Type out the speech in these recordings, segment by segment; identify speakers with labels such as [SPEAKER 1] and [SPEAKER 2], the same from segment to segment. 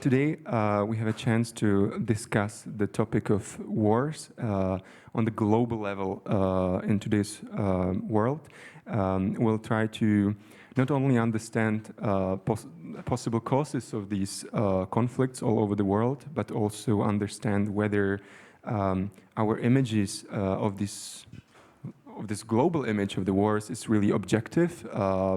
[SPEAKER 1] Today we have a chance to discuss the topic of wars on the global level in today's world. We'll try to not only understand possible causes of these conflicts all over the world, but also understand whether our images of this global image of the wars is really objective,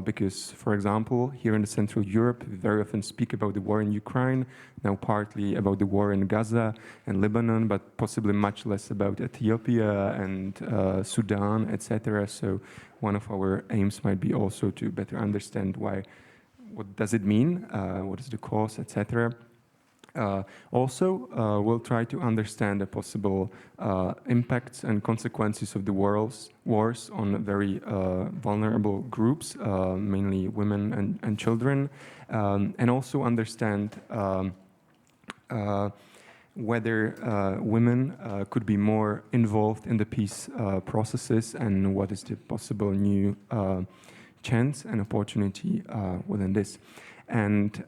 [SPEAKER 1] because, for example, here in the Central Europe, we very often speak about the war in Ukraine, now partly about the war in Gaza and Lebanon, but possibly much less about Ethiopia and Sudan, etc. So one of our aims might be also to better understand what does it mean, what is the cause, etc. Also, we'll try to understand the possible impacts and consequences of the wars on very vulnerable groups, mainly women and children, and also understand whether women could be more involved in the peace processes and what is the possible new chance and opportunity within this. And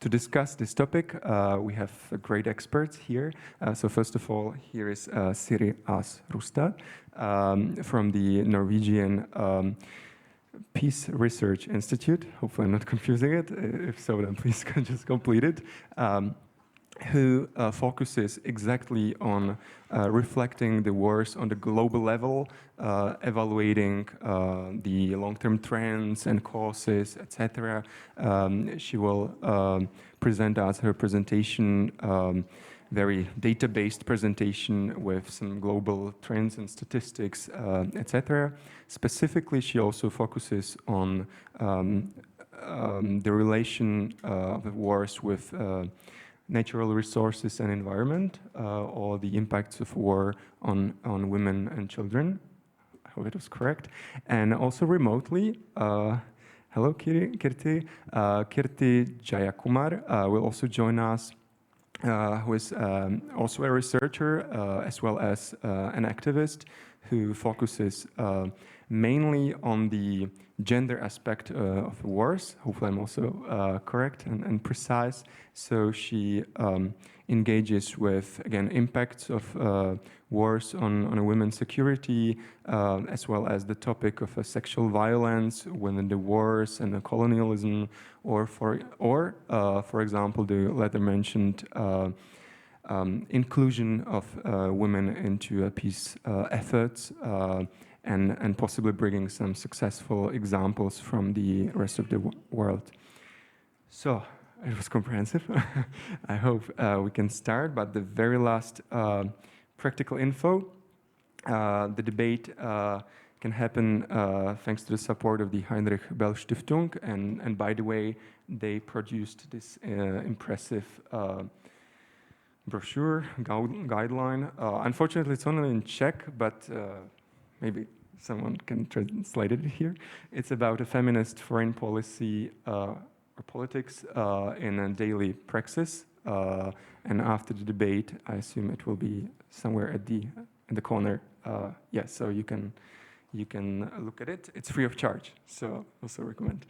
[SPEAKER 1] to discuss this topic, we have great experts here. So first of all, here is Siri as Rustad from the Norwegian Peace Research Institute. Hopefully I'm not confusing it. If so, then please just complete it. Who focuses exactly on reflecting the wars on the global level, evaluating the long-term trends and causes, etc. She will present us her presentation, very data-based presentation with some global trends and statistics, etc. Specifically, she also focuses on the relation of the wars with natural resources and environment, or the impacts of war on women and children. I hope it was correct. And also remotely, hello Kirthi. Kirthi Jayakumar will also join us, who is also a researcher as well as an activist who focuses mainly on the gender aspect of wars. Hopefully I'm also correct and precise. So she engages with, again, impacts of wars on women's security, as well as the topic of sexual violence within the wars and the colonialism, or for example, the latter mentioned inclusion of women into peace efforts, and possibly bringing some successful examples from the rest of the world. So, it was comprehensive. I hope we can start, but the very last practical info. The debate can happen thanks to the support of the Heinrich-Böll-Stiftung, and by the way, they produced this impressive brochure, guideline. Unfortunately, it's only in Czech, but maybe someone can translate it here. It's about a feminist foreign policy or politics in a daily praxis. And after the debate, I assume it will be somewhere in the corner. Yes, so you can look at it. It's free of charge, so also recommend.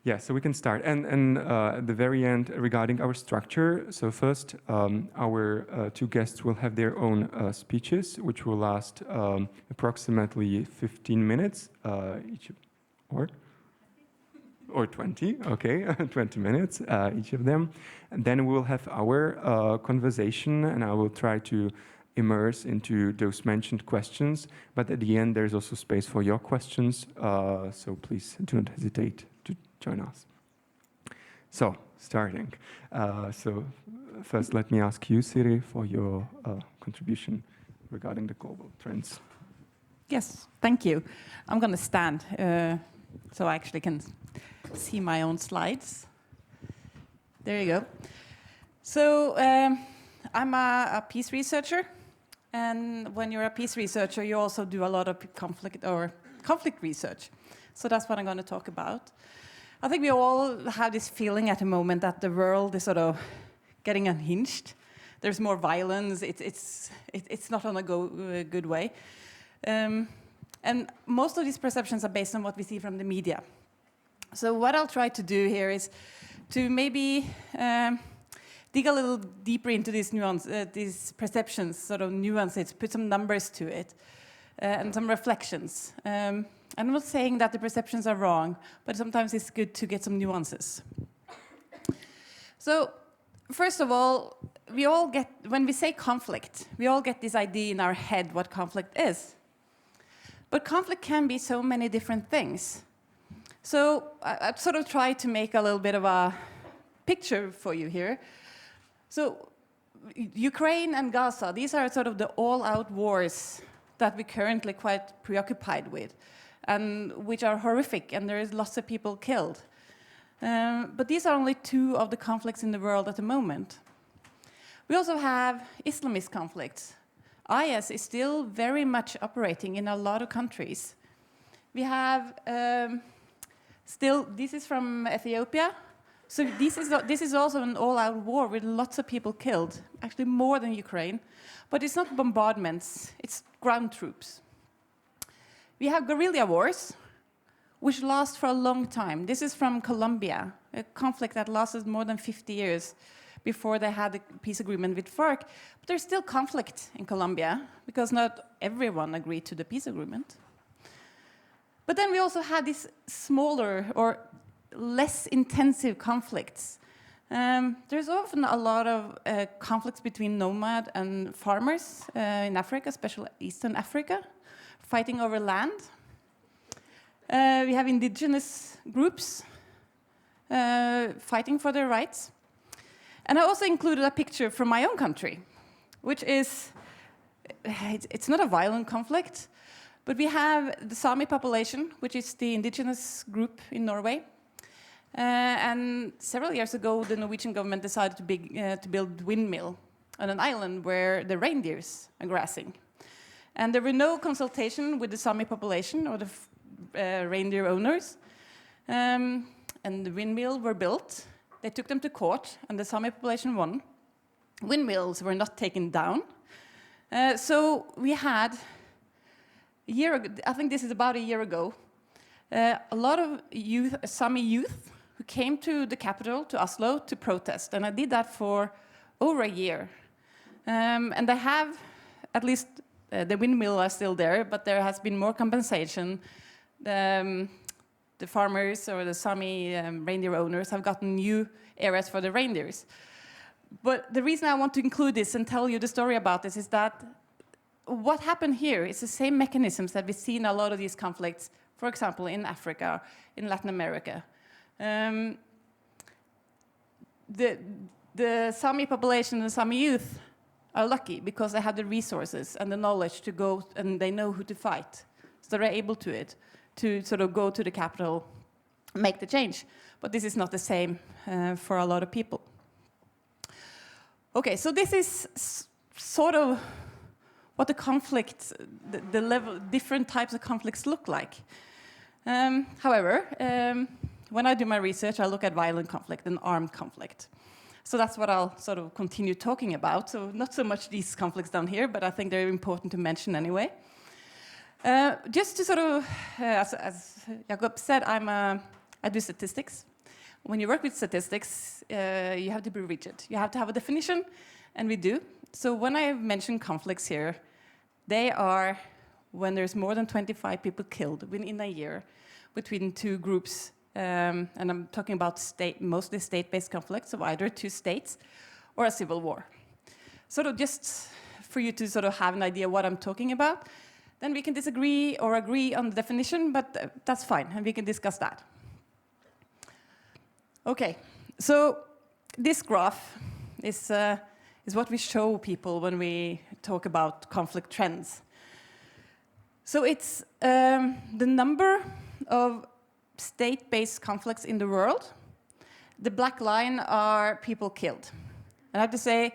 [SPEAKER 1] Yeah, so we can start. And at the very end, regarding our structure, so first, our two guests will have their own speeches, which will last approximately 15 minutes each, or 20, okay, 20 minutes each of them. And then we'll have our conversation, and I will try to immerse into those mentioned questions. But at the end, there's also space for your questions, so please do not hesitate to join us. So, starting. So, first, let me ask you, Siri, for your contribution regarding the global trends.
[SPEAKER 2] Yes, thank you. I'm going to stand so I actually can see my own slides. There you go. So, I'm a peace researcher, and when you're a peace researcher, you also do a lot of conflict research. So that's what I'm going to talk about. I think we all have this feeling at the moment that the world is sort of getting unhinged. There's more violence. It's not on a good way. And most of these perceptions are based on what we see from the media. So what I'll try to do here is to maybe dig a little deeper into these these perceptions, sort of nuance it, put some numbers to it, and some reflections. I'm not saying that the perceptions are wrong, but sometimes it's good to get some nuances. So, first of all, when we say conflict, we all get this idea in our head what conflict is. But conflict can be so many different things. So I've sort of tried to make a little bit of a picture for you here. So Ukraine and Gaza, these are sort of the all-out wars that we're currently quite preoccupied with, and which are horrific, and there is lots of people killed. But these are only two of the conflicts in the world at the moment. We also have Islamist conflicts. IS is still very much operating in a lot of countries. We have this is from Ethiopia. So this is also an all-out war with lots of people killed, actually more than Ukraine. But it's not bombardments, it's ground troops. We have guerrilla wars, which last for a long time. This is from Colombia, a conflict that lasted more than 50 years before they had a peace agreement with FARC. But there's still conflict in Colombia, because not everyone agreed to the peace agreement. But then we also had these smaller or less intensive conflicts. There's often a lot of conflicts between nomad and farmers in Africa, especially Eastern Africa, fighting over land. We have indigenous groups fighting for their rights. And I also included a picture from my own country, which is, it's not a violent conflict, but we have the Sami population, which is the indigenous group in Norway. And several years ago, the Norwegian government decided to build windmill on an island where the reindeers are grazing. And there were no consultation with the Sami population or the reindeer owners. And the windmill were built. They took them to court, and the Sami population won. Windmills were not taken down. So we had, a year ago, I think this is about a year ago, a lot of Sami youth who came to the capital, to Oslo, to protest. And I did that for over a year. And they have, at least the windmill are still there, but there has been more compensation. The farmers or the Sami reindeer owners have gotten new areas for the reindeers. But the reason I want to include this and tell you the story about this is that what happened here is the same mechanisms that we see in a lot of these conflicts, for example, in Africa, in Latin America. The Sami population and the Sami youth are lucky because they have the resources and the knowledge to go, and they know who to fight. So they're able to sort of go to the capital, make the change. But this is not the same for a lot of people. Okay, so this is sort of what the conflict, the level, different types of conflicts look like. However, when I do my research, I look at violent conflict and armed conflict. So that's what I'll sort of continue talking about. So not so much these conflicts down here, but I think they're important to mention anyway. Just to sort of, as Jakub said, I do statistics. When you work with statistics, you have to be rigid. You have to have a definition, and we do. So when I mention conflicts here, they are when there's more than 25 people killed within a year between two groups, and I'm talking about mostly state-based conflicts of either two states or a civil war. Sort of just for you to sort of have an idea what I'm talking about. Then we can disagree or agree on the definition, but that's fine, and we can discuss that. Okay, so this graph is what we show people when we talk about conflict trends. So it's the number of state-based conflicts in the world. The black line are people killed. And I have to say,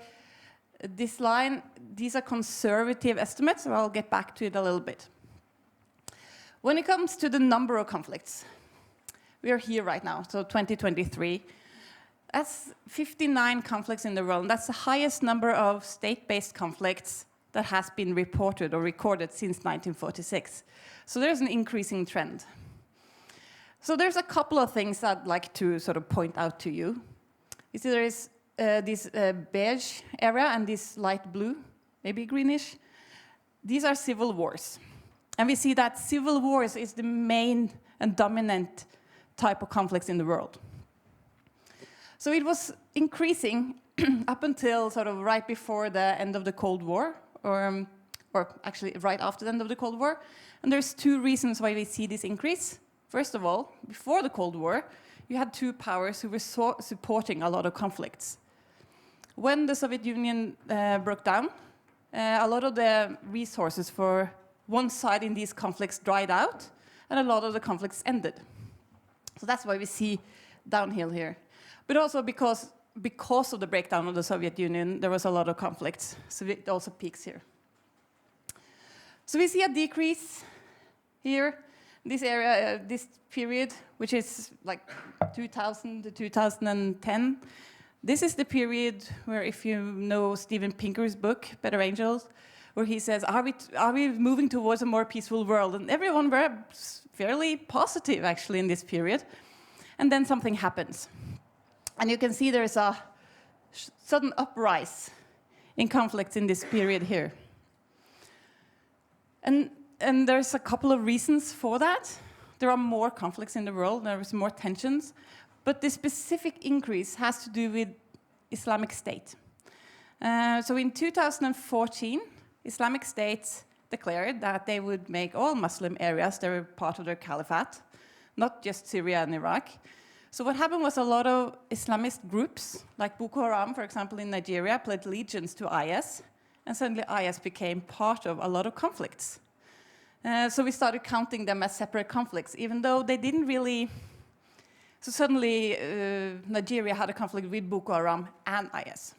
[SPEAKER 2] this line, these are conservative estimates, so I'll get back to it a little bit. When it comes to the number of conflicts, we are here right now, so 2023. That's 59 conflicts in the world, and that's the highest number of state-based conflicts that has been reported or recorded since 1946. So there's an increasing trend. So there's a couple of things I'd like to sort of point out to you. You see, there is this beige area and this light blue, maybe greenish, these are civil wars. And we see that civil wars is the main and dominant type of conflicts in the world. So it was increasing up until sort of right before the end of the Cold War, or actually right after the end of the Cold War. And there's two reasons why we see this increase. First of all, before the Cold War, you had two powers who were supporting a lot of conflicts. When the Soviet Union broke down, a lot of the resources for one side in these conflicts dried out, and a lot of the conflicts ended. So that's why we see downhill here. But also because of the breakdown of the Soviet Union, there was a lot of conflicts, so it also peaks here. So we see a decrease here, this area, this period, which is like 2000 to 2010. This is the period where, if you know Steven Pinker's book, Better Angels, where he says, are we moving towards a more peaceful world? And everyone were fairly positive, actually, in this period. And then something happens. And you can see there's a sudden uprise in conflicts in this period here. And there's a couple of reasons for that. There are more conflicts in the world, there is more tensions, but the specific increase has to do with Islamic State. So in 2014, Islamic State declared that they would make all Muslim areas that were part of their caliphate, not just Syria and Iraq. So what happened was a lot of Islamist groups, like Boko Haram, for example, in Nigeria, pledged allegiance to IS, and suddenly IS became part of a lot of conflicts. So we started counting them as separate conflicts, even though they didn't really. So suddenly, Nigeria had a conflict with Boko Haram and IS.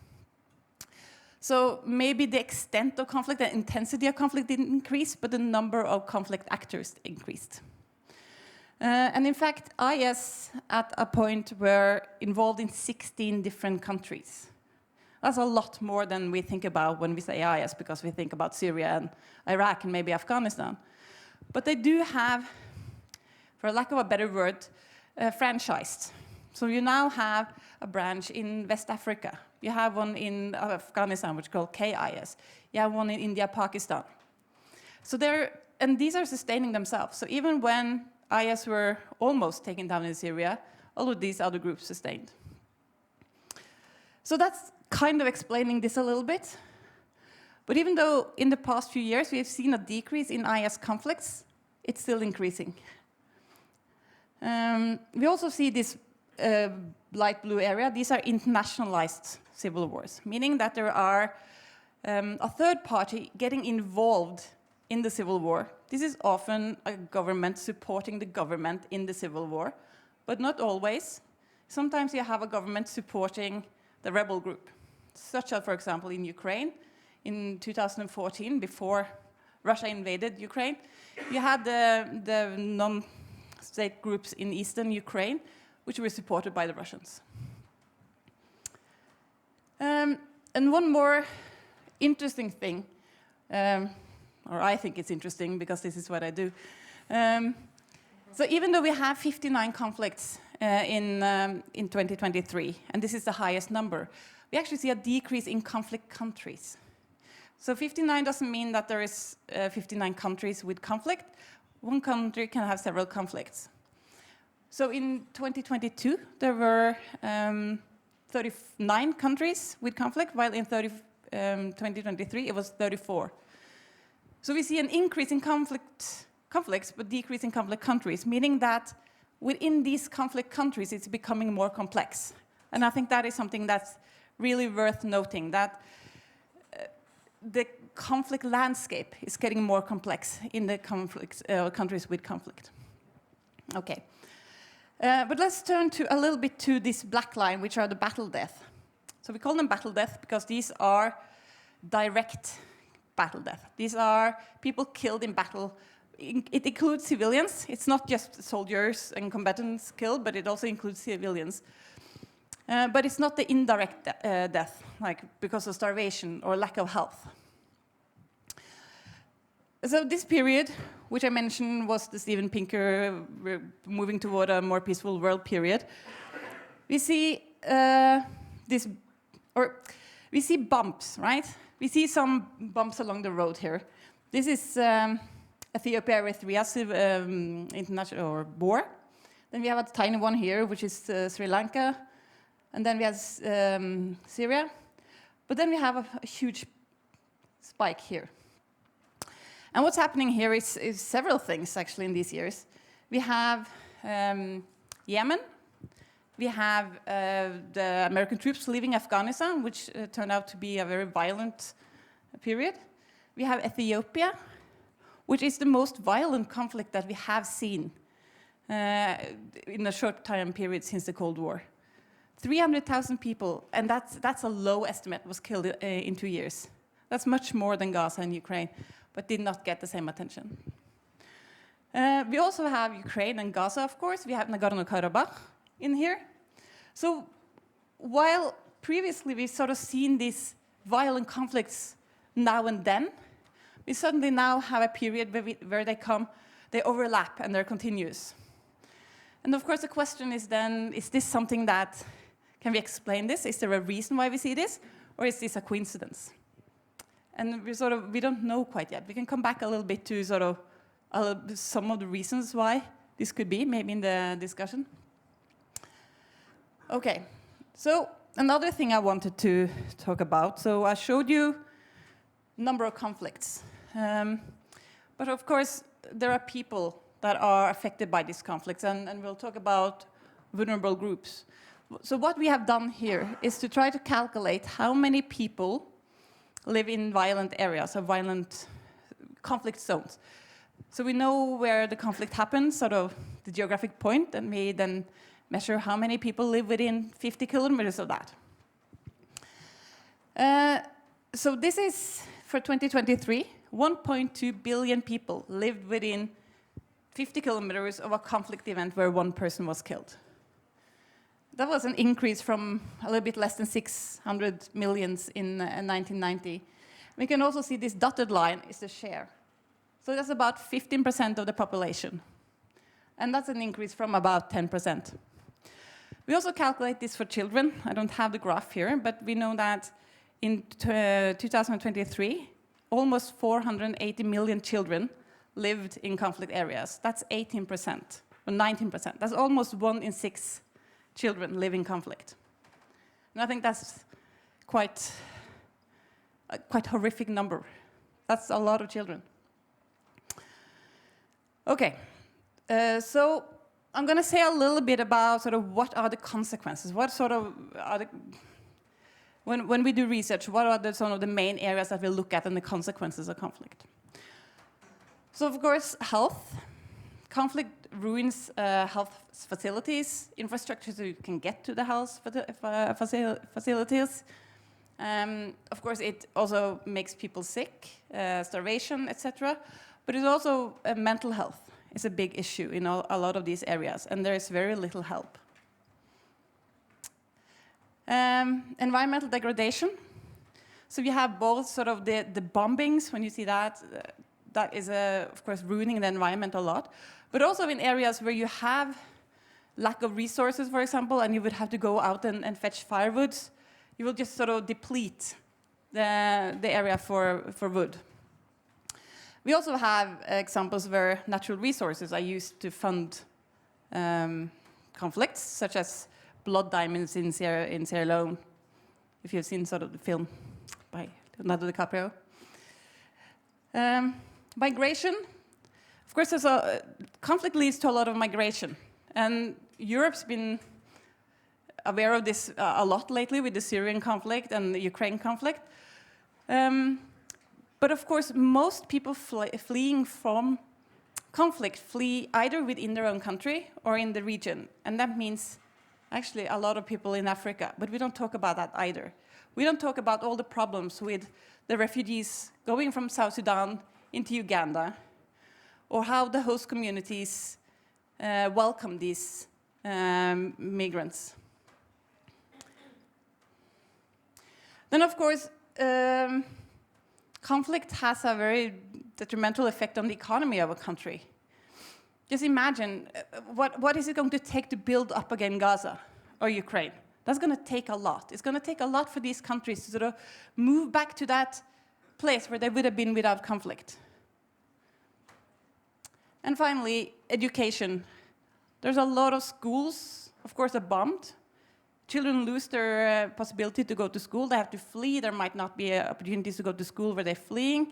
[SPEAKER 2] So maybe the extent of conflict, the intensity of conflict didn't increase, but the number of conflict actors increased. And in fact, IS at a point were involved in 16 different countries. That's a lot more than we think about when we say IS, because we think about Syria and Iraq and maybe Afghanistan. But they do have, for lack of a better word, franchised. So you now have a branch in West Africa. You have one in Afghanistan, which is called KIS. You have one in India, Pakistan. So and these are sustaining themselves. So even when IS were almost taken down in Syria, all of these other groups sustained. So that's kind of explaining this a little bit. But even though in the past few years we have seen a decrease in IS conflicts, it's still increasing. We also see this light blue area. These are internationalized civil wars, meaning that there are a third party getting involved in the civil war. This is often a government supporting the government in the civil war, but not always. Sometimes you have a government supporting the rebel group, such as, for example, in Ukraine in 2014, before Russia invaded Ukraine. You had the non-state groups in eastern Ukraine, which were supported by the Russians. And one more interesting thing, or I think it's interesting because this is what I do. So even though we have 59 conflicts in 2023, and this is the highest number, we actually see a decrease in conflict countries. So 59 doesn't mean that there is 59 countries with conflict. One country can have several conflicts. So in 2022, there were 39 countries with conflict, while in 2023, it was 34. So we see an increase in conflicts, but decrease in conflict countries, meaning that within these conflict countries, it's becoming more complex. And I think that is something that's really worth noting, that the conflict landscape is getting more complex in the countries with conflict. Okay. But let's turn a little bit to this black line, which are the battle death. So we call them battle death because these are direct battle death. These are people killed in battle. It includes civilians. It's not just soldiers and combatants killed, but it also includes civilians. But it's not the indirect death, like because of starvation or lack of health. So this period, which I mentioned was the Steven Pinker moving toward a more peaceful world period, we see this or we see bumps, right? We see some bumps along the road here. This is Ethiopia, Eritrea's international or war. Then we have a tiny one here, which is Sri Lanka. And then we have Syria. But then we have a huge spike here. And what's happening here is several things, actually, in these years. We have Yemen. We have the American troops leaving Afghanistan, which turned out to be a very violent period. We have Ethiopia, which is the most violent conflict that we have seen in a short time period since the Cold War. 300,000 people, and that's a low estimate, was killed in 2 years. That's much more than Gaza and Ukraine, but did not get the same attention. We also have Ukraine and Gaza, of course. We have Nagorno-Karabakh in here. So while previously we've sort of seen these violent conflicts now and then, we suddenly now have a period where they overlap and they're continuous. And of course the question is then, is this something that, can we explain this? Is there a reason why we see this? Or is this a coincidence? And we don't know quite yet. We can come back a little bit to some of the reasons why this could be, maybe in the discussion. Okay, so another thing I wanted to talk about. So I showed you a number of conflicts. But of course, there are people that are affected by these conflicts, and we'll talk about vulnerable groups. So what we have done here is to try to calculate how many people live in violent areas or violent conflict zones. So we know where the conflict happens, sort of the geographic point, and we then measure how many people live within 50 kilometers of that. So this is, for 2023, 1.2 billion people lived within 50 kilometers of a conflict event where one person was killed. That was an increase from a little bit less than 600 million in 1990. We can also see this dotted line is the share. So that's about 15% of the population. And that's an increase from about 10%. We also calculate this for children. I don't have the graph here, but we know that in 2023, almost 480 million children lived in conflict areas. That's 18%, or 19%. That's almost 1 in 6 children live in conflict. And I think that's quite horrific number. That's a lot of children. Okay, so I'm going to say a little bit about sort of what are the consequences. What sort of are the, when we do research, what are some of the main areas that we look at and the consequences of conflict? So of course, health. Conflict ruins health facilities, infrastructure so you can get to the health facilities. Of course, it also makes people sick, starvation, etc. But it's also mental health is a big issue in a lot of these areas, and there is very little help. Environmental degradation. So you have both sort of the bombings, when you see that, that is, of course, ruining the environment a lot. But also in areas where you have lack of resources, for example, and you would have to go out and fetch firewood, you will just sort of deplete the area for wood. We also have examples where natural resources are used to fund conflicts, such as blood diamonds in Sierra Leone, if you've seen sort of the film by Leonardo DiCaprio. Migration. Of course, conflict leads to a lot of migration. And Europe's been aware of this a lot lately with the Syrian conflict and the Ukraine conflict. But of course, most people fleeing from conflict flee either within their own country or in the region. And that means actually a lot of people in Africa. But we don't talk about that either. We don't talk about all the problems with the refugees going from South Sudan into Uganda, or how the host communities welcome these migrants. Then, of course, conflict has a very detrimental effect on the economy of a country. Just imagine, what is it going to take to build up again Gaza or Ukraine? That's going to take a lot. It's going to take a lot for these countries to sort of move back to that place where they would have been without conflict. And finally, education. There's a lot of schools, of course, are bombed. Children lose their possibility to go to school. They have to flee. There might not be opportunities to go to school where they're fleeing.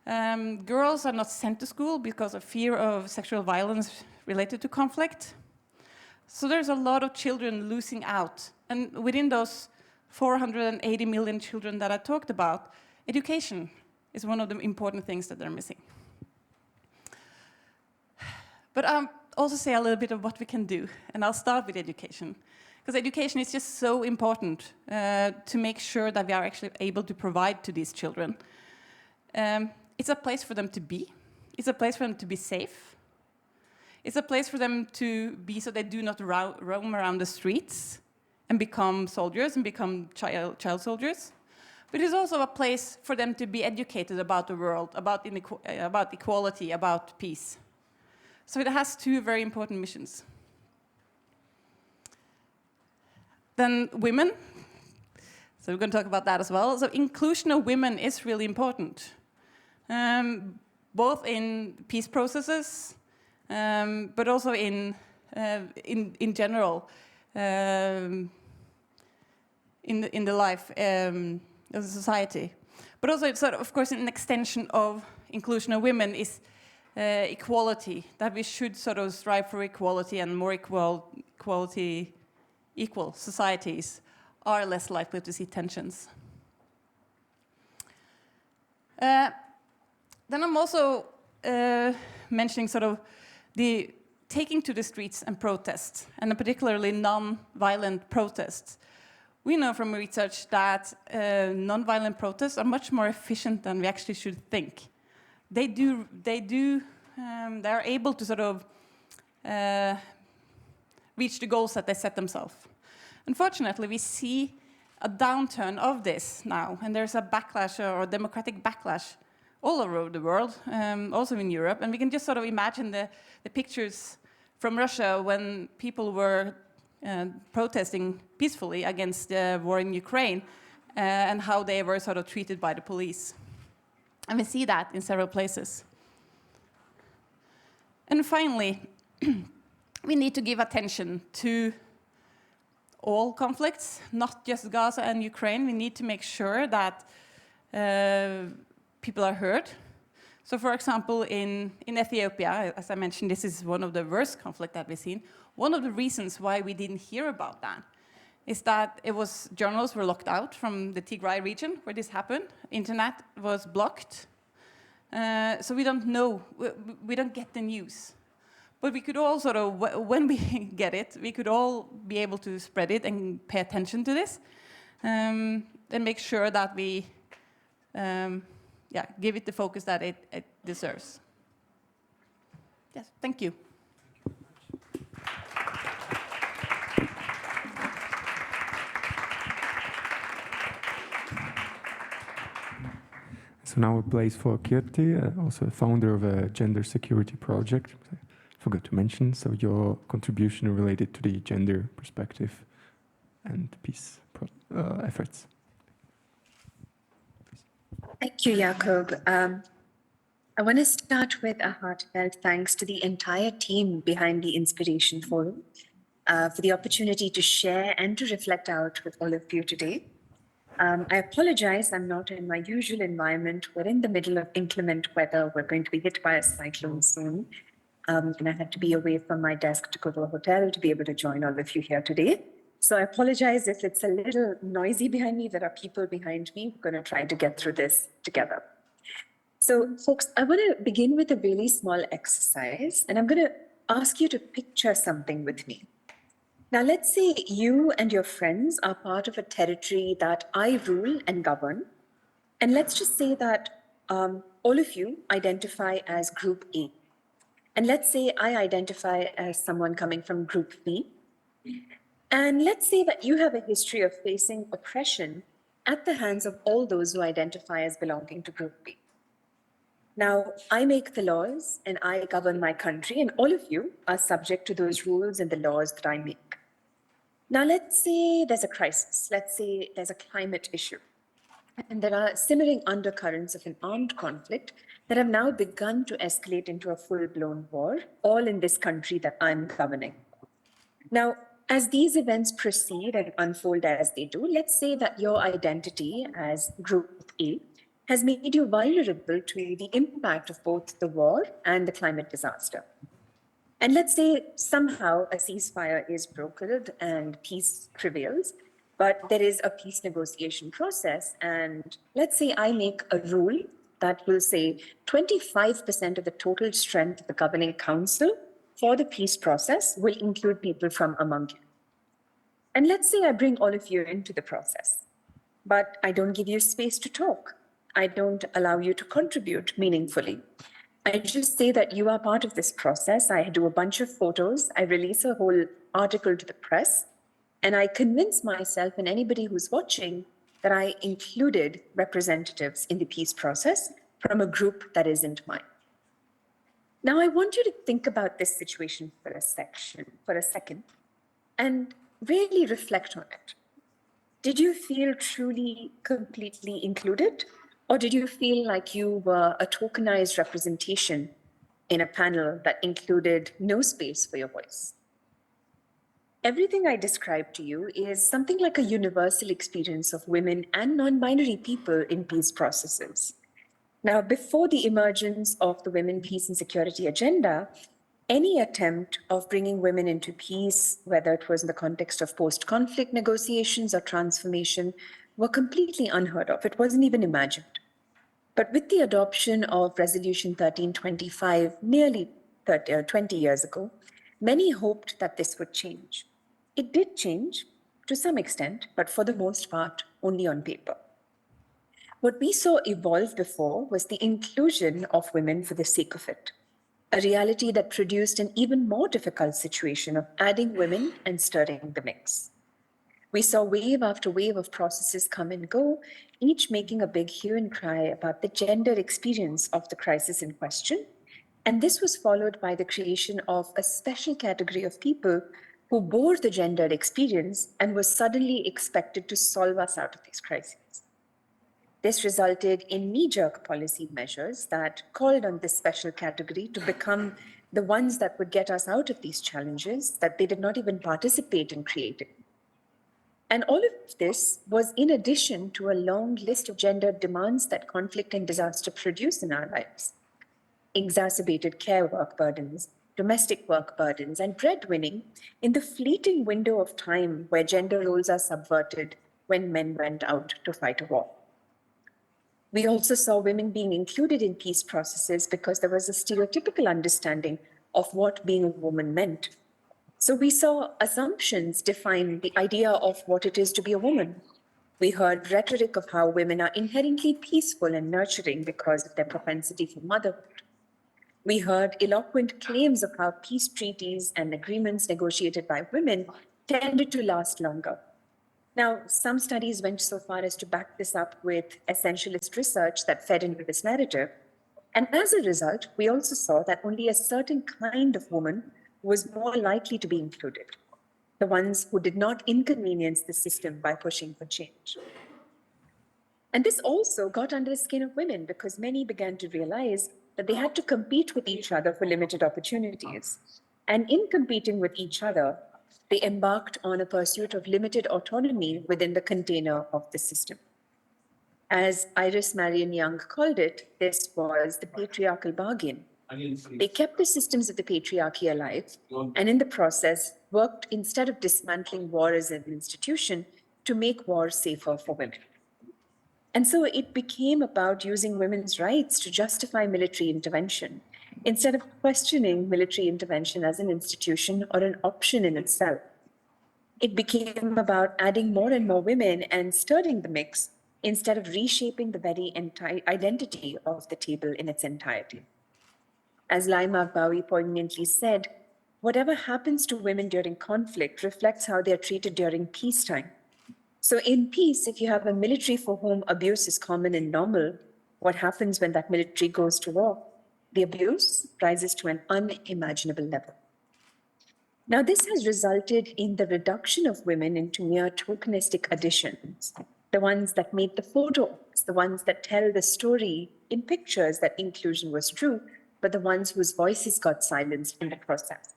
[SPEAKER 2] Girls are not sent to school because of fear of sexual violence related to conflict. So there's a lot of children losing out. And within those 480 million children that I talked about, education is one of the important things that they're missing. But I'll also say a little bit of what we can do. And I'll start with education. Because education is just so important to make sure that we are actually able to provide to these children. It's a place for them to be. It's a place for them to be safe. It's a place for them to be so they do not roam around the streets and become soldiers and become child soldiers. But it's also a place for them to be educated about the world, about equality, about peace. So it has two very important missions. Then women. So we're going to talk about that as well. So inclusion of women is really important, both in peace processes, but also in general, in the life of the society. But also, it's sort of course, an extension of inclusion of women is equality. That we should sort of strive for equality, and more equal societies are less likely to see tensions. Then I'm also mentioning sort of the taking to the streets and protest, and particularly non-violent protests. We know from research that non-violent protests are much more efficient than we actually should think. They are able to sort of reach the goals that they set themselves. Unfortunately, we see a downturn of this now, and there's a backlash or a democratic backlash all over the world, also in Europe. And we can just sort of imagine the pictures from Russia when people were protesting peacefully against the war in Ukraine, and how they were sort of treated by the police. And we see that in several places. And finally, we need to give attention to all conflicts, not just Gaza and Ukraine. We need to make sure that people are heard. So for example, in Ethiopia, as I mentioned, this is one of the worst conflicts that we've seen. One of the reasons why we didn't hear about that is that journalists were locked out from the Tigray region where this happened. Internet was blocked. So we don't know, we don't get the news. But we could all sort of, when we get it, we could all be able to spread it and pay attention to this, and make sure that we give it the focus that it deserves. Yes, thank you.
[SPEAKER 1] So now a place for Kirthi, also a founder of a gender security project. I forgot to mention, so your contribution related to the gender perspective and peace efforts.
[SPEAKER 3] Thank you, Jakub. I want to start with a heartfelt thanks to the entire team behind the Inspiration Forum for the opportunity to share and to reflect out with all of you today. I apologize, I'm not in my usual environment. We're in the middle of inclement weather. We're going to be hit by a cyclone soon. And I had to be away from my desk to go to a hotel to be able to join all of you here today. So I apologize if it's a little noisy behind me. There are people behind me. We're going to try to get through this together. So folks, I want to begin with a really small exercise, and I'm going to ask you to picture something with me. Now, let's say you and your friends are part of a territory that I rule and govern. And let's just say that all of you identify as Group A. And let's say I identify as someone coming from Group B. And let's say that you have a history of facing oppression at the hands of all those who identify as belonging to Group B. Now, I make the laws and I govern my country, and all of you are subject to those rules and the laws that I make. Now, let's say there's a crisis. Let's say there's a climate issue. And there are simmering undercurrents of an armed conflict that have now begun to escalate into a full-blown war, all in this country that I'm governing. Now, as these events proceed and unfold as they do, let's say that your identity as Group A has made you vulnerable to the impact of both the war and the climate disaster. And let's say somehow a ceasefire is brokered and peace prevails, but there is a peace negotiation process. And let's say I make a rule that will say 25% of the total strength of the governing council for the peace process will include people from among you. And let's say I bring all of you into the process, but I don't give you space to talk. I don't allow you to contribute meaningfully. I just say that you are part of this process. I do a bunch of photos. I release a whole article to the press, and I convince myself and anybody who's watching that I included representatives in the peace process from a group that isn't mine. Now, I want you to think about this situation for a second, and really reflect on it. Did you feel truly, completely included? Or did you feel like you were a tokenized representation in a panel that included no space for your voice? Everything I described to you is something like a universal experience of women and non-binary people in peace processes. Now, before the emergence of the Women, Peace and Security agenda, any attempt of bringing women into peace, whether it was in the context of post-conflict negotiations or transformation, were completely unheard of. It wasn't even imagined. But with the adoption of Resolution 1325 nearly 20 years ago, many hoped that this would change. It did change to some extent, but for the most part, only on paper. What we saw evolve before was the inclusion of women for the sake of it, a reality that produced an even more difficult situation of adding women and stirring the mix. We saw wave after wave of processes come and go, each making a big hue and cry about the gender experience of the crisis in question. And this was followed by the creation of a special category of people who bore the gendered experience and were suddenly expected to solve us out of these crises. This resulted in knee-jerk policy measures that called on this special category to become the ones that would get us out of these challenges that they did not even participate in creating. And all of this was in addition to a long list of gendered demands that conflict and disaster produce in our lives. Exacerbated care work burdens, domestic work burdens, and breadwinning in the fleeting window of time where gender roles are subverted when men went out to fight a war. We also saw women being included in peace processes because there was a stereotypical understanding of what being a woman meant. So we saw assumptions define the idea of what it is to be a woman. We heard rhetoric of how women are inherently peaceful and nurturing because of their propensity for motherhood. We heard eloquent claims of how peace treaties and agreements negotiated by women tended to last longer. Now, some studies went so far as to back this up with essentialist research that fed into this narrative. And as a result, we also saw that only a certain kind of woman was more likely to be included, the ones who did not inconvenience the system by pushing for change. And this also got under the skin of women because many began to realize that they had to compete with each other for limited opportunities. And in competing with each other, they embarked on a pursuit of limited autonomy within the container of the system. As Iris Marion Young called it, this was the patriarchal bargain. They kept the systems of the patriarchy alive, and in the process, worked instead of dismantling war as an institution to make war safer for women. And so it became about using women's rights to justify military intervention, instead of questioning military intervention as an institution or an option in itself. It became about adding more and more women and stirring the mix instead of reshaping the very identity of the table in its entirety. As Laima Bowie poignantly said, whatever happens to women during conflict reflects how they are treated during peacetime. So in peace, if you have a military for whom abuse is common and normal, what happens when that military goes to war? The abuse rises to an unimaginable level. Now, this has resulted in the reduction of women into mere tokenistic additions, the ones that made the photos, the ones that tell the story in pictures that inclusion was true, but the ones whose voices got silenced in the process.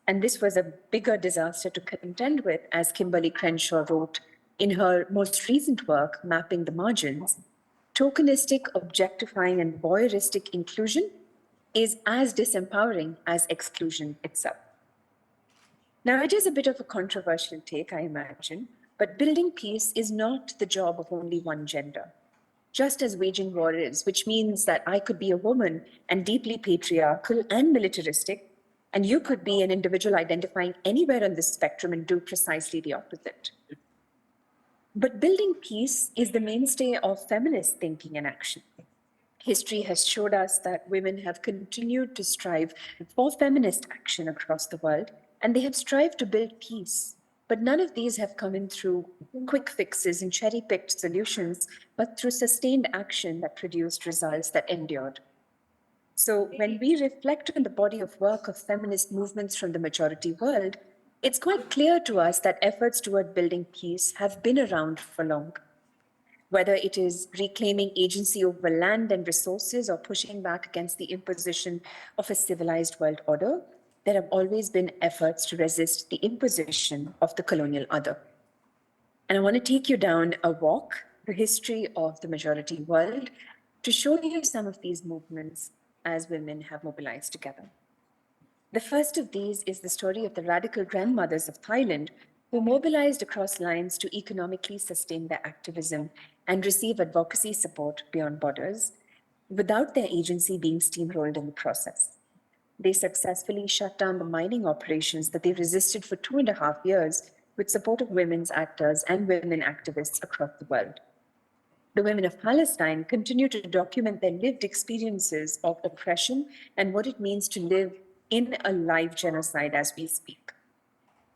[SPEAKER 3] And this was a bigger disaster to contend with, as Kimberly Crenshaw wrote in her most recent work, Mapping the Margins. Tokenistic, objectifying, and voyeuristic inclusion is as disempowering as exclusion itself. Now, it is a bit of a controversial take, I imagine, but building peace is not the job of only one gender. Just as waging war is, which means that I could be a woman and deeply patriarchal and militaristic, and you could be an individual identifying anywhere on this spectrum and do precisely the opposite. But building peace is the mainstay of feminist thinking and action. History has showed us that women have continued to strive for feminist action across the world, and they have strived to build peace. But none of these have come in through quick fixes and cherry-picked solutions, but through sustained action that produced results that endured. So when we reflect on the body of work of feminist movements from the majority world, it's quite clear to us that efforts toward building peace have been around for long. Whether it is reclaiming agency over land and resources or pushing back against the imposition of a civilized world order, there have always been efforts to resist the imposition of the colonial other. And I want to take you down a walk, the history of the majority world, to show you some of these movements as women have mobilized together. The first of these is the story of the radical grandmothers of Thailand who mobilized across lines to economically sustain their activism and receive advocacy support beyond borders, without their agency being steamrolled in the process. They successfully shut down the mining operations that they resisted for 2.5 years with support of women's actors and women activists across the world. The women of Palestine continue to document their lived experiences of oppression and what it means to live in a live genocide as we speak.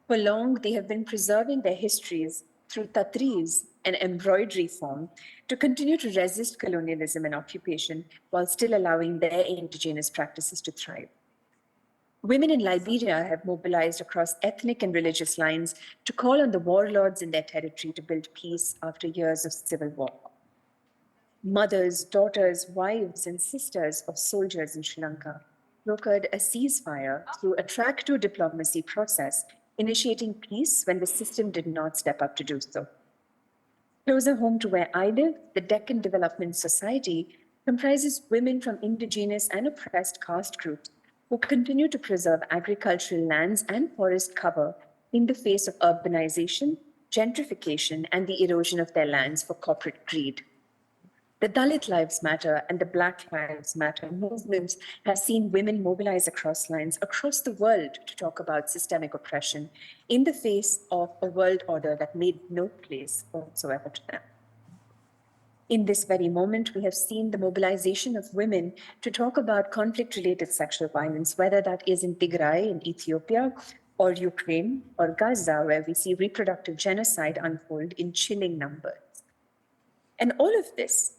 [SPEAKER 3] For long, they have been preserving their histories through tatreez, an embroidery form, to continue to resist colonialism and occupation while still allowing their indigenous practices to thrive. Women in Liberia have mobilized across ethnic and religious lines to call on the warlords in their territory to build peace after years of civil war. Mothers, daughters, wives, and sisters of soldiers in Sri Lanka brokered a ceasefire through a track-to diplomacy process, initiating peace when the system did not step up to do so. Closer home to where I live, the Deccan Development Society comprises women from indigenous and oppressed caste groups who continue to preserve agricultural lands and forest cover in the face of urbanization, gentrification, and the erosion of their lands for corporate greed. The Dalit Lives Matter and the Black Lives Matter movements have seen women mobilize across lines across the world to talk about systemic oppression in the face of a world order that made no place whatsoever to them. In this very moment, we have seen the mobilization of women to talk about conflict-related sexual violence, whether that is in Tigray in Ethiopia, or Ukraine, or Gaza, where we see reproductive genocide unfold in chilling numbers. And all of this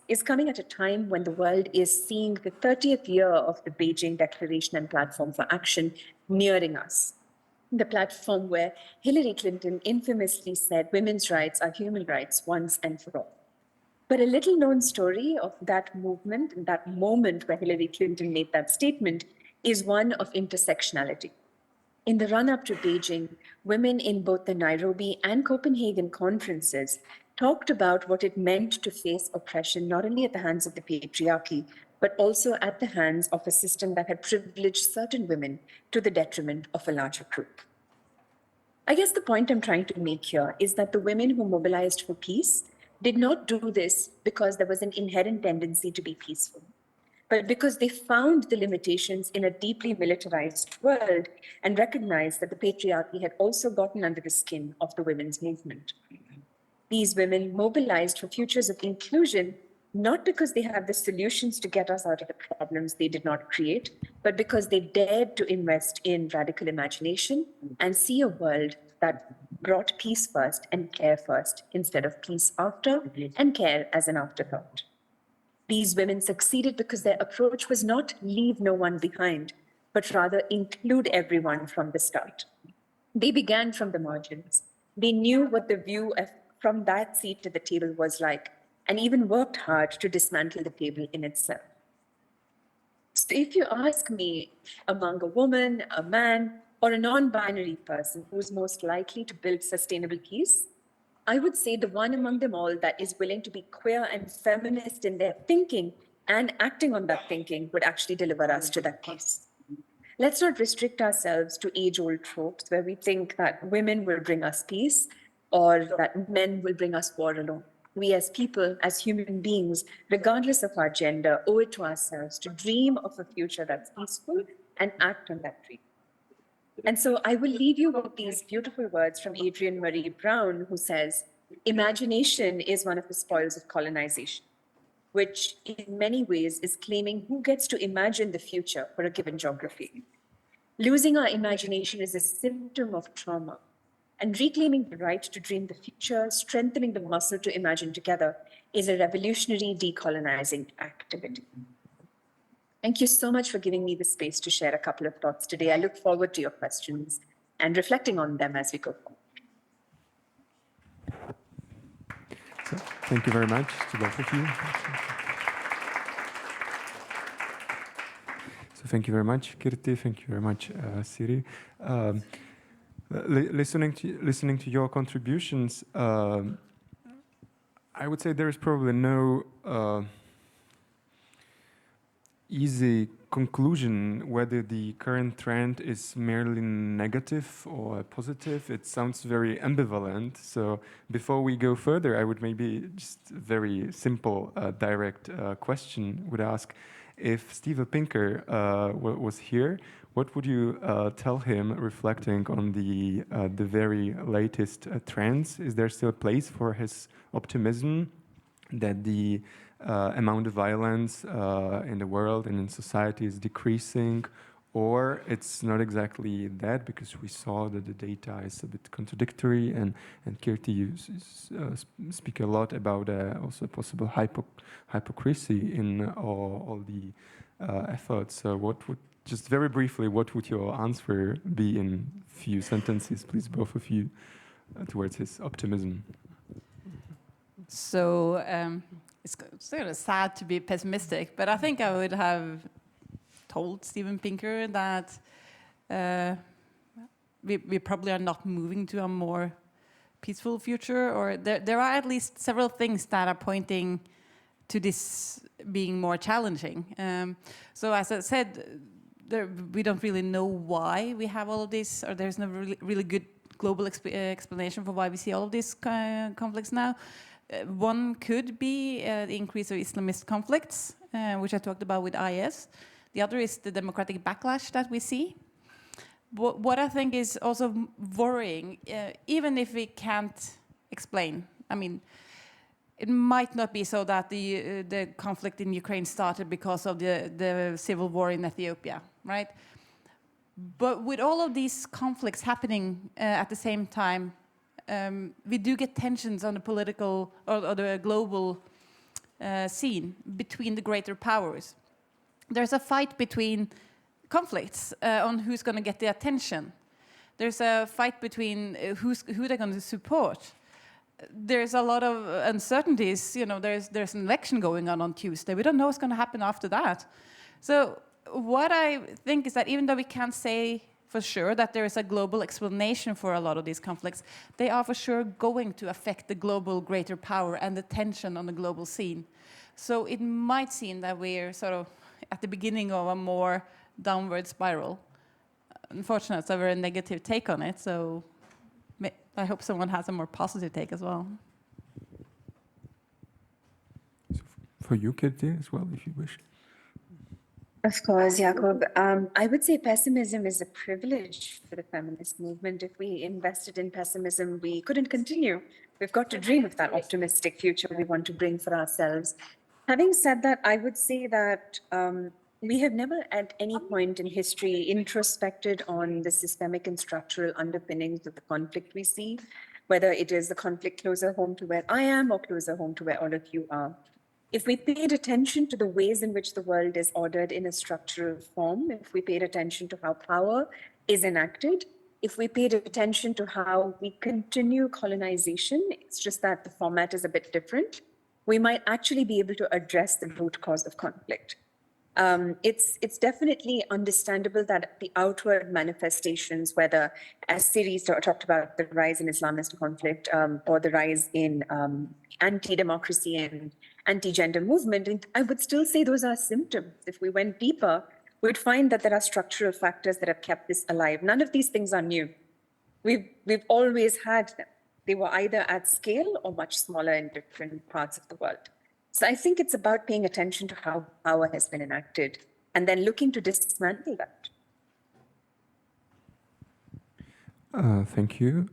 [SPEAKER 3] is coming at a time when the world is seeing the 30th year of the Beijing Declaration and Platform for Action nearing us. The platform where Hillary Clinton infamously said women's rights are human rights once and for all. But a little known story of that movement and that moment where Hillary Clinton made that statement is one of intersectionality. In the run-up to Beijing, women in both the Nairobi and Copenhagen conferences talked about what it meant to face oppression not only at the hands of the patriarchy, but also at the hands of a system that had privileged certain women to the detriment of a larger group. I guess the point I'm trying to make here is that the women who mobilized for peace did not do this because there was an inherent tendency to be peaceful, but because they found the limitations in a deeply militarized world and recognized that the patriarchy had also gotten under the skin of the women's movement. These women mobilized for futures of inclusion, not because they have the solutions to get us out of the problems they did not create, but because they dared to invest in radical imagination and see a world that brought peace first and care first, instead of peace after and care as an afterthought. These women succeeded because their approach was not leave no one behind, but rather include everyone from the start. They began from the margins. They knew what the view from that seat to the table was like, and even worked hard to dismantle the table in itself. So if you ask me, among a woman, a man, or a non-binary person who's most likely to build sustainable peace, I would say the one among them all that is willing to be queer and feminist in their thinking and acting on that thinking would actually deliver us to that peace. Let's not restrict ourselves to age-old tropes where we think that women will bring us peace or that men will bring us war alone. We as people, as human beings, regardless of our gender, owe it to ourselves to dream of a future that's peaceful and act on that dream. And so I will leave you with these beautiful words from Adrienne Marie Brown, who says, imagination is one of the spoils of colonization, which in many ways is claiming who gets to imagine the future for a given geography. Losing our imagination is a symptom of trauma, and reclaiming the right to dream the future, strengthening the muscle to imagine together, is a revolutionary decolonizing activity. Thank you so much for giving me the space to share a couple of thoughts today. I look forward to your questions and reflecting on them as we go forward.
[SPEAKER 1] So, thank you very much to both of you. So thank you very much, Kirthi. Thank you very much, Siri. Listening to your contributions, I would say there is probably no easy conclusion whether the current trend is merely negative or positive. It sounds very ambivalent. So before we go further, I would maybe just very simple, direct question would ask, if Steven Pinker was here, what would you tell him reflecting on the very latest trends? Is there still a place for his optimism that the amount of violence in the world and in society is decreasing, or it's not exactly that, because we saw that the data is a bit contradictory, and Kirthi, you speak a lot about also possible hypocrisy in all the efforts. So what would, just very briefly, what would your answer be in few sentences, please, both of you, towards his optimism?
[SPEAKER 2] So it's sort of sad to be pessimistic, but I think I would have told Steven Pinker that we probably are not moving to a more peaceful future, or there are at least several things that are pointing to this being more challenging. So as I said, we don't really know why we have all of this, or there's no really good global explanation for why we see all of these conflicts now. One could be the increase of Islamist conflicts, which I talked about with IS. The other is the democratic backlash that we see. What I think is also worrying, even if we can't explain, I mean, it might not be so that the conflict in Ukraine started because of the civil war in Ethiopia, right? But with all of these conflicts happening at the same time, we do get tensions on the political or the global scene between the greater powers. There's a fight between conflicts on who's going to get the attention. There's a fight between who they're going to support. There's a lot of uncertainties. You know, there's an election going on Tuesday. We don't know what's going to happen after that. So what I think is that even though we can't say for sure that there is a global explanation for a lot of these conflicts, they are for sure going to affect the global greater power and the tension on the global scene. So it might seem that we're sort of at the beginning of a more downward spiral. Unfortunately, it's a very negative take on it, so I hope someone has a more positive take as well.
[SPEAKER 1] So for you, Kirthi, as well, if you wish.
[SPEAKER 3] Of course, Jakub. I would say pessimism is a privilege for the feminist movement. If we invested in pessimism, we couldn't continue. We've got to dream of that optimistic future we want to bring for ourselves. Having said that, I would say that we have never at any point in history introspected on the systemic and structural underpinnings of the conflict we see, whether it is the conflict closer home to where I am or closer home to where all of you are. if we paid attention to the ways in which the world is ordered in a structural form, if we paid attention to how power is enacted, if we paid attention to how we continue colonization, it's just that the format is a bit different, we might actually be able to address the root cause of conflict. It's definitely understandable that the outward manifestations, whether, as Siri talked about, the rise in Islamist conflict or the rise in anti-democracy and anti-gender movement, and I would still say those are symptoms. If we went deeper, we'd find that there are structural factors that have kept this alive. None of these things are new. We've always had them. They were either at scale or much smaller in different parts of the world. So I think it's about paying attention to how power has been enacted and then looking to dismantle that.
[SPEAKER 1] Thank you.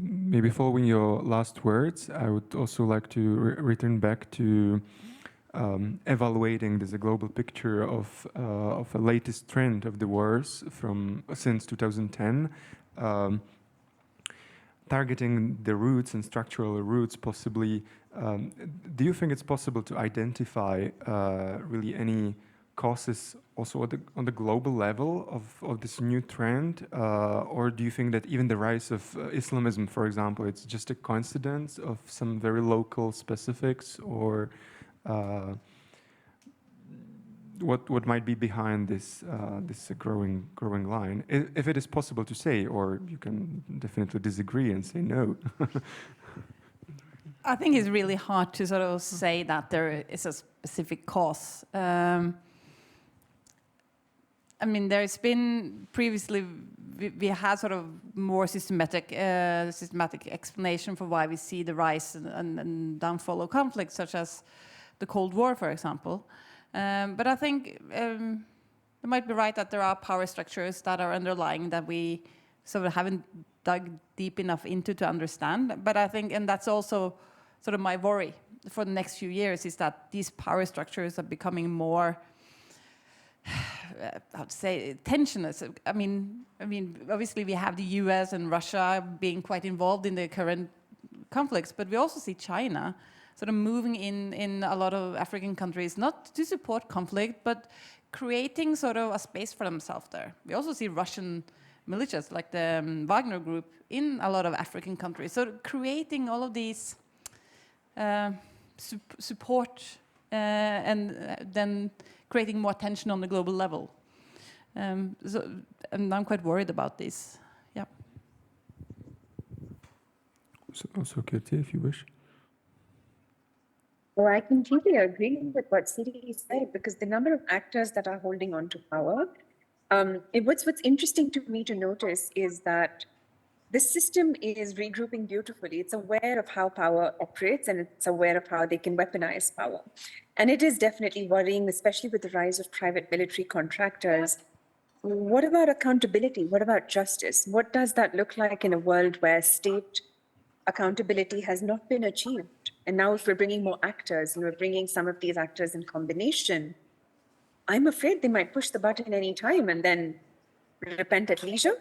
[SPEAKER 1] Maybe following your last words, I would also like to return back to evaluating this global picture of a latest trend of the wars since 2010. Targeting the roots and structural roots, possibly, do you think it's possible to identify really any causes also on the global level of this new trend? Or do you think that even the rise of Islamism, for example, it's just a coincidence of some very local specifics, or what might be behind this growing line, if it is possible to say, or you can definitely disagree and say no.
[SPEAKER 2] I think it's really hard to sort of say that there is a specific cause. I mean, there's been previously we had sort of more systematic explanation for why we see the rise and downfall of conflicts, such as the Cold War, for example. But I think you might be right that there are power structures that are underlying that we sort of haven't dug deep enough into to understand. But I think, and that's also sort of my worry for the next few years, is that these power structures are becoming more, how to say, tensionless. I mean, obviously we have the US and Russia being quite involved in the current conflicts, but we also see China sort of moving in a lot of African countries, not to support conflict, but creating sort of a space for themselves there. We also see Russian militias, like the Wagner group, in a lot of African countries. So creating all of these support and then creating more tension on the global level. And I'm quite worried about this. Yeah.
[SPEAKER 1] Also, Kirthi, if you wish.
[SPEAKER 3] Well, I completely agree with what Siri said, because the number of actors that are holding on to power, what's interesting to me to notice is that this system is regrouping beautifully. It's aware of how power operates, and it's aware of how they can weaponize power. And it is definitely worrying, especially with the rise of private military contractors. What about accountability? What about justice? What does that look like in a world where state accountability has not been achieved? And now if we're bringing more actors and we're bringing some of these actors in combination, I'm afraid they might push the button any time and then repent at leisure.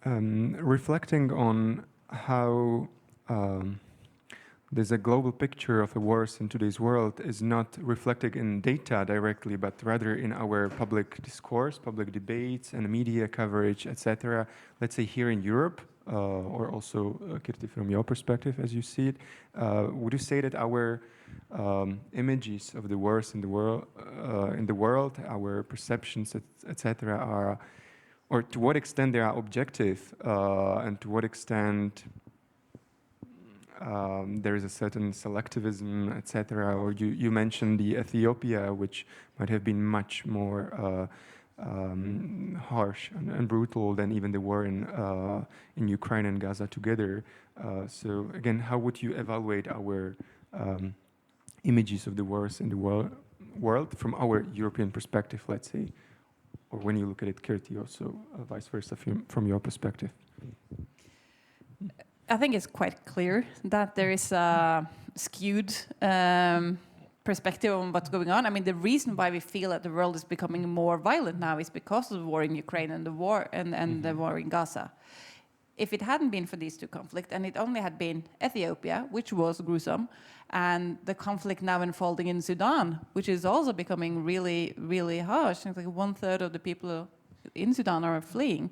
[SPEAKER 1] Reflecting on how there's a global picture of the wars in today's world is not reflected in data directly, but rather in our public discourse, public debates, and media coverage, etc. Let's say here in Europe, or also, Kirthi, from your perspective, as you see it, would you say that our images of the wars in the world, our perceptions, etc., are, or to what extent they are objective, and to what extent there is a certain selectivism, etc. Or you mentioned the Ethiopia, which might have been much more harsh and brutal than even the war in Ukraine and Gaza together. So again, how would you evaluate our images of the wars in the world from our European perspective, let's say, or when you look at it, Kirthi, also vice versa from your perspective?
[SPEAKER 2] I think it's quite clear that there is a skewed perspective on what's going on. I mean, the reason why we feel that the world is becoming more violent now is because of the war in Ukraine and the war and the war in Gaza. if it hadn't been for these two conflicts, and it only had been Ethiopia, which was gruesome, and the conflict now unfolding in Sudan, which is also becoming really, really harsh. It's like 1/3 of the people in Sudan are fleeing.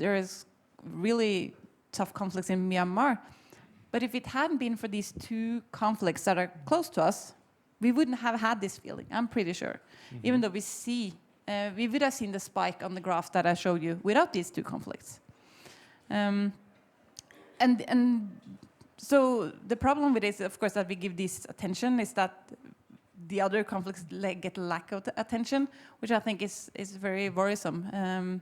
[SPEAKER 2] There is really tough conflicts in Myanmar. But if it hadn't been for these two conflicts that are close to us, we wouldn't have had this feeling, I'm pretty sure. Even though we would have seen the spike on the graph that I showed you without these two conflicts. And so the problem with this, of course, that we give this attention is that the other conflicts get lack of attention, which I think is very worrisome.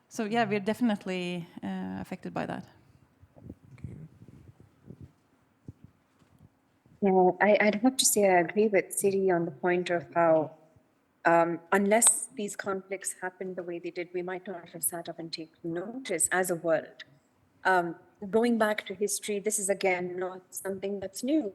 [SPEAKER 2] So yeah, we're definitely affected by that.
[SPEAKER 3] Yeah, I'd have to say I agree with Siri on the point of how unless these conflicts happened the way they did, we might not have sat up and taken notice as a world. Going back to history, this is again not something that's new.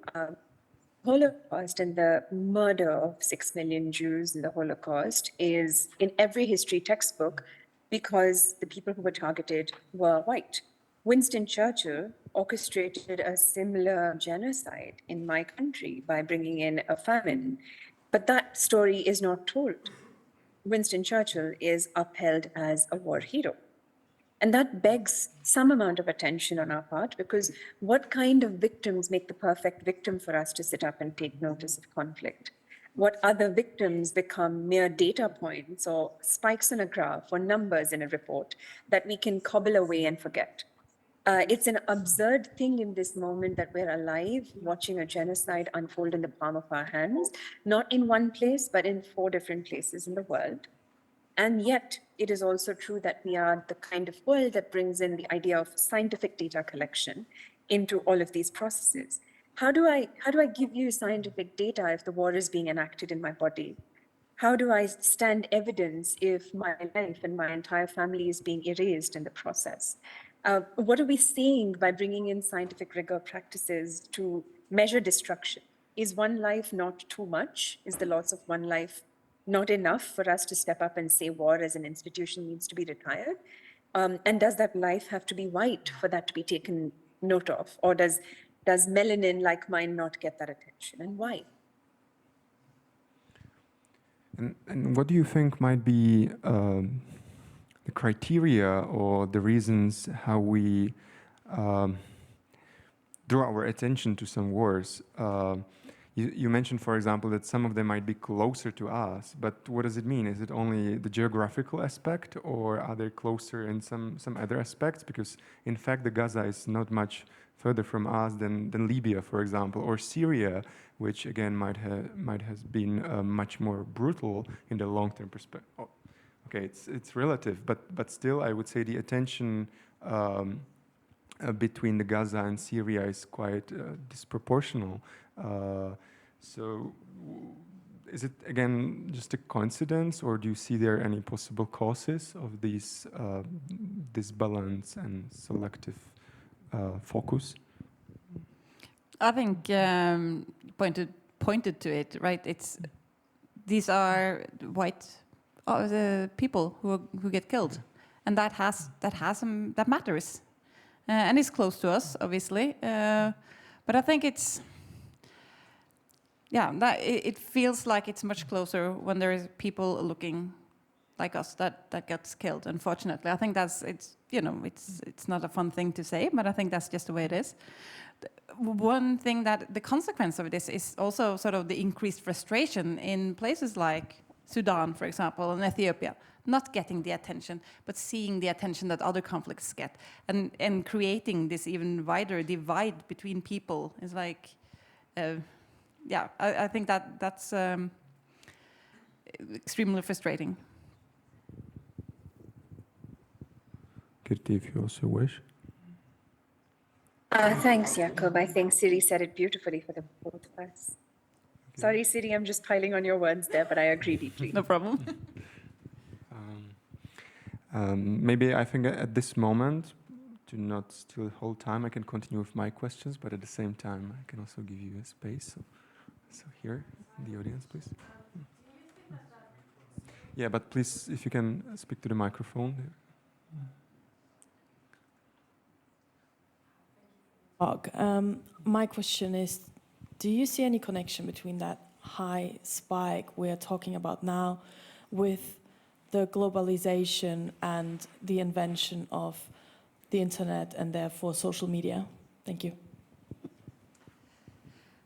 [SPEAKER 3] Holocaust and the murder of 6 million Jews in the Holocaust is in every history textbook because the people who were targeted were white. Winston Churchill orchestrated a similar genocide in my country by bringing in a famine, but that story is not told. Winston Churchill is upheld as a war hero. And that begs some amount of attention on our part, because what kind of victims make the perfect victim for us to sit up and take notice of conflict? What other victims become mere data points or spikes on a graph or numbers in a report that we can cobble away and forget? It's an absurd thing in this moment that we're alive, watching a genocide unfold in the palm of our hands, not in one place, but in 4 different places in the world. And yet, it is also true that we are the kind of world that brings in the idea of scientific data collection into all of these processes. How do I give you scientific data if the war is being enacted in my body? How do I stand evidence if my life and my entire family is being erased in the process? What are we seeing by bringing in scientific rigor practices to measure destruction? Is one life not too much? Is the loss of one life not enough for us to step up and say war as an institution needs to be retired? And does that life have to be white for that to be taken note of? Or does melanin like mine not get that attention, and why?
[SPEAKER 1] And what do you think might be the criteria or the reasons how we draw our attention to some wars? You mentioned, for example, that some of them might be closer to us, but what does it mean? Is it only the geographical aspect, or are they closer in some other aspects? Because in fact, the Gaza is not much further from us than Libya, for example, or Syria, which again might have been much more brutal in the long-term perspective. Oh, okay, it's relative, but still, I would say the attention between the Gaza and Syria is quite disproportional. So is it again just a coincidence, or do you see there any possible causes of these disbalance and selective focus?
[SPEAKER 2] I think pointed to it, right? These are white the people who get killed, and that matters, and it's close to us, obviously. But I think it feels like it's much closer when there is people looking like us that gets killed. Unfortunately, I think it's not a fun thing to say, but I think that's just the way it is. One thing that the consequence of this is also sort of the increased frustration in places like Sudan, for example, and Ethiopia, not getting the attention, but seeing the attention that other conflicts get, and creating this even wider divide between people is like, I think that's extremely frustrating.
[SPEAKER 1] Kirthi, if you also wish.
[SPEAKER 3] Thanks, Jakub. I think Siri said it beautifully for the both of us. Okay. Sorry, Siri, I'm just piling on your words there, but I agree deeply.
[SPEAKER 2] No problem.
[SPEAKER 1] Maybe I think at this moment, to not steal the whole time, I can continue with my questions, but at the same time, I can also give you a space. So here, in the audience, please. Yeah, but please, if you can speak to the microphone.
[SPEAKER 4] My question is, do you see any connection between that high spike we're talking about now with the globalization and the invention of the internet and therefore social media? Thank you.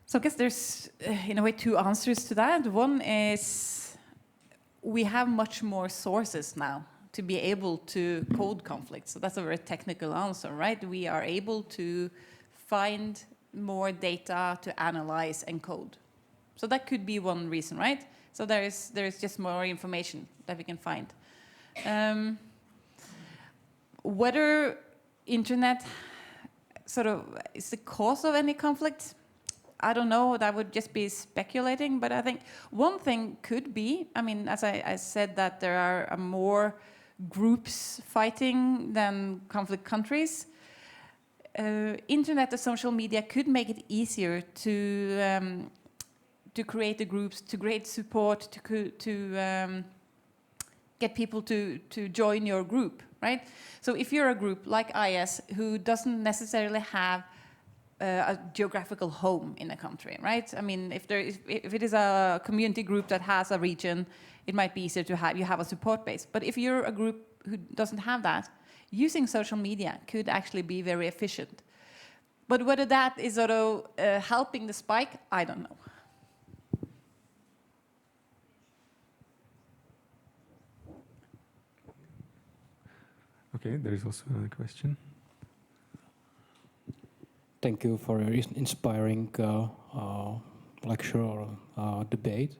[SPEAKER 2] So I guess there's, in a way, two answers to that. One is we have much more sources now to be able to code conflicts. So that's a very technical answer, right? We are able to find more data to analyze and code. So that could be one reason, right? So there is just more information that we can find. Whether internet sort of is the cause of any conflict, I don't know. That would just be speculating. But I think one thing could be, I mean, as I said, that there are more groups fighting than conflict countries. Internet and social media could make it easier to create the groups, to create support, to get people to join your group, right? So if you're a group like IS who doesn't necessarily have a geographical home in a country, right? I mean, if it is a community group that has a region, it might be easier to have a support base. But if you're a group who doesn't have that, using social media could actually be very efficient. But whether that is sort of helping the spike, I don't know.
[SPEAKER 1] Okay, there is also another question.
[SPEAKER 5] Thank you for your inspiring lecture or debate.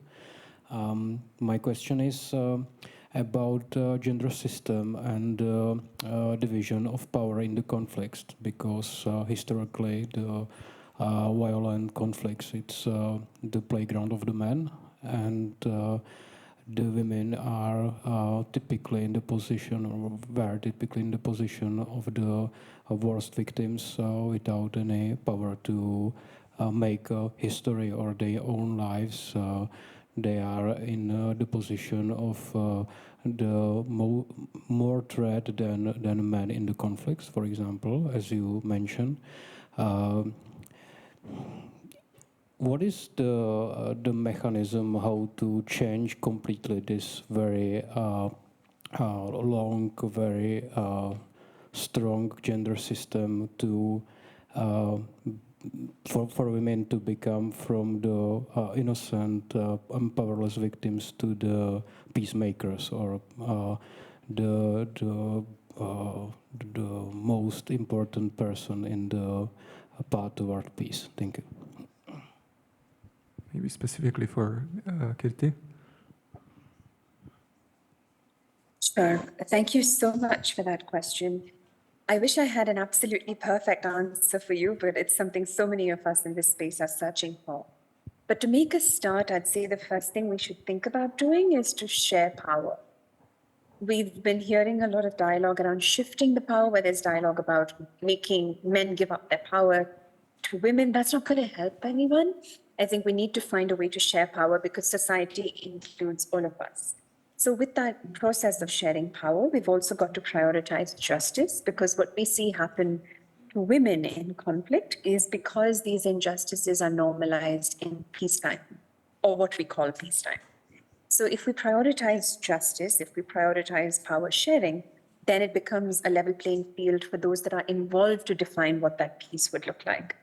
[SPEAKER 5] My question is about gender system and division of power in the conflicts, because historically the violent conflicts, it's the playground of the men, and the women are typically in the position, or were typically in the position of the worst victims without any power to make a history or their own lives. They are in the position of the more threat than men in the conflicts, for example, as you mentioned. What is the mechanism how to change completely this very long, very strong gender system to for women to become from the innocent and powerless victims to the peacemakers, or the most important person in the path toward peace? Thank you.
[SPEAKER 1] Maybe specifically for Kirthi?
[SPEAKER 3] Sure. Thank you so much for that question. I wish I had an absolutely perfect answer for you, but it's something so many of us in this space are searching for. But to make a start, I'd say the first thing we should think about doing is to share power. We've been hearing a lot of dialogue around shifting the power, where there's dialogue about making men give up their power to women. That's not going to help anyone. I think we need to find a way to share power, because society includes all of us. So with that process of sharing power, we've also got to prioritize justice, because what we see happen to women in conflict is because these injustices are normalized in peacetime, or what we call peacetime. So if we prioritize justice, if we prioritize power sharing, then it becomes a level playing field for those that are involved to define what that peace would look like.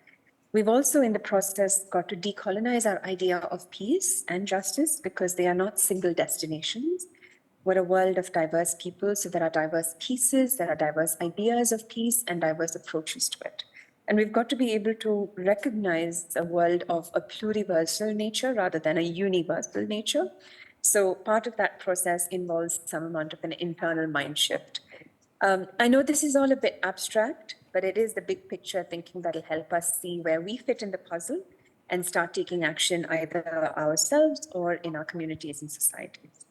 [SPEAKER 3] We've also in the process got to decolonize our idea of peace and justice, because they are not single destinations. We're a world of diverse people, so there are diverse pieces, there are diverse ideas of peace and diverse approaches to it. And we've got to be able to recognize a world of a pluriversal nature rather than a universal nature. So part of that process involves some amount of an internal mind shift. I know this is all a bit abstract, but it is the big picture thinking that'll help us see where we fit in the puzzle and start taking action either ourselves or in our communities and societies.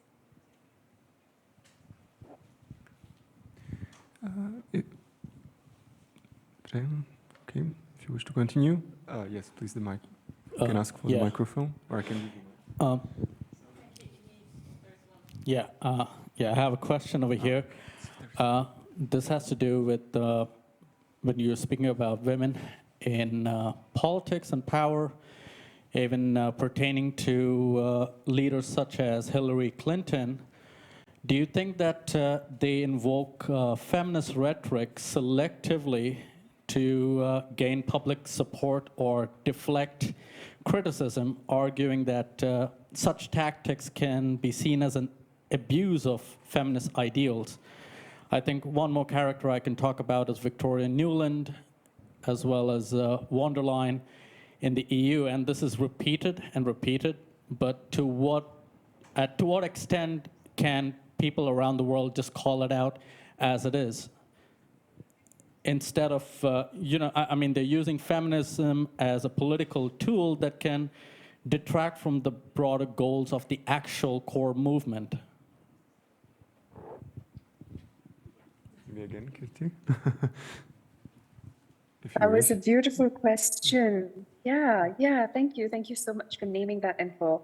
[SPEAKER 1] Okay, if you wish to continue. Yes, please, the mic. You can ask for the microphone, or I can give you
[SPEAKER 6] I have a question over here. This has to do with when you're speaking about women in politics and power, even pertaining to leaders such as Hillary Clinton, do you think that they invoke feminist rhetoric selectively to gain public support or deflect criticism, arguing that such tactics can be seen as an abuse of feminist ideals? I think one more character I can talk about is Victoria Nuland, as well as von der Leyen in the EU, and this is repeated and repeated, but to what extent can people around the world just call it out as it is? Instead of, I mean, they're using feminism as a political tool that can detract from the broader goals of the actual core movement.
[SPEAKER 1] Maybe again, Kirthi?
[SPEAKER 3] That was a beautiful question. Yeah, thank you. Thank you so much for naming that and for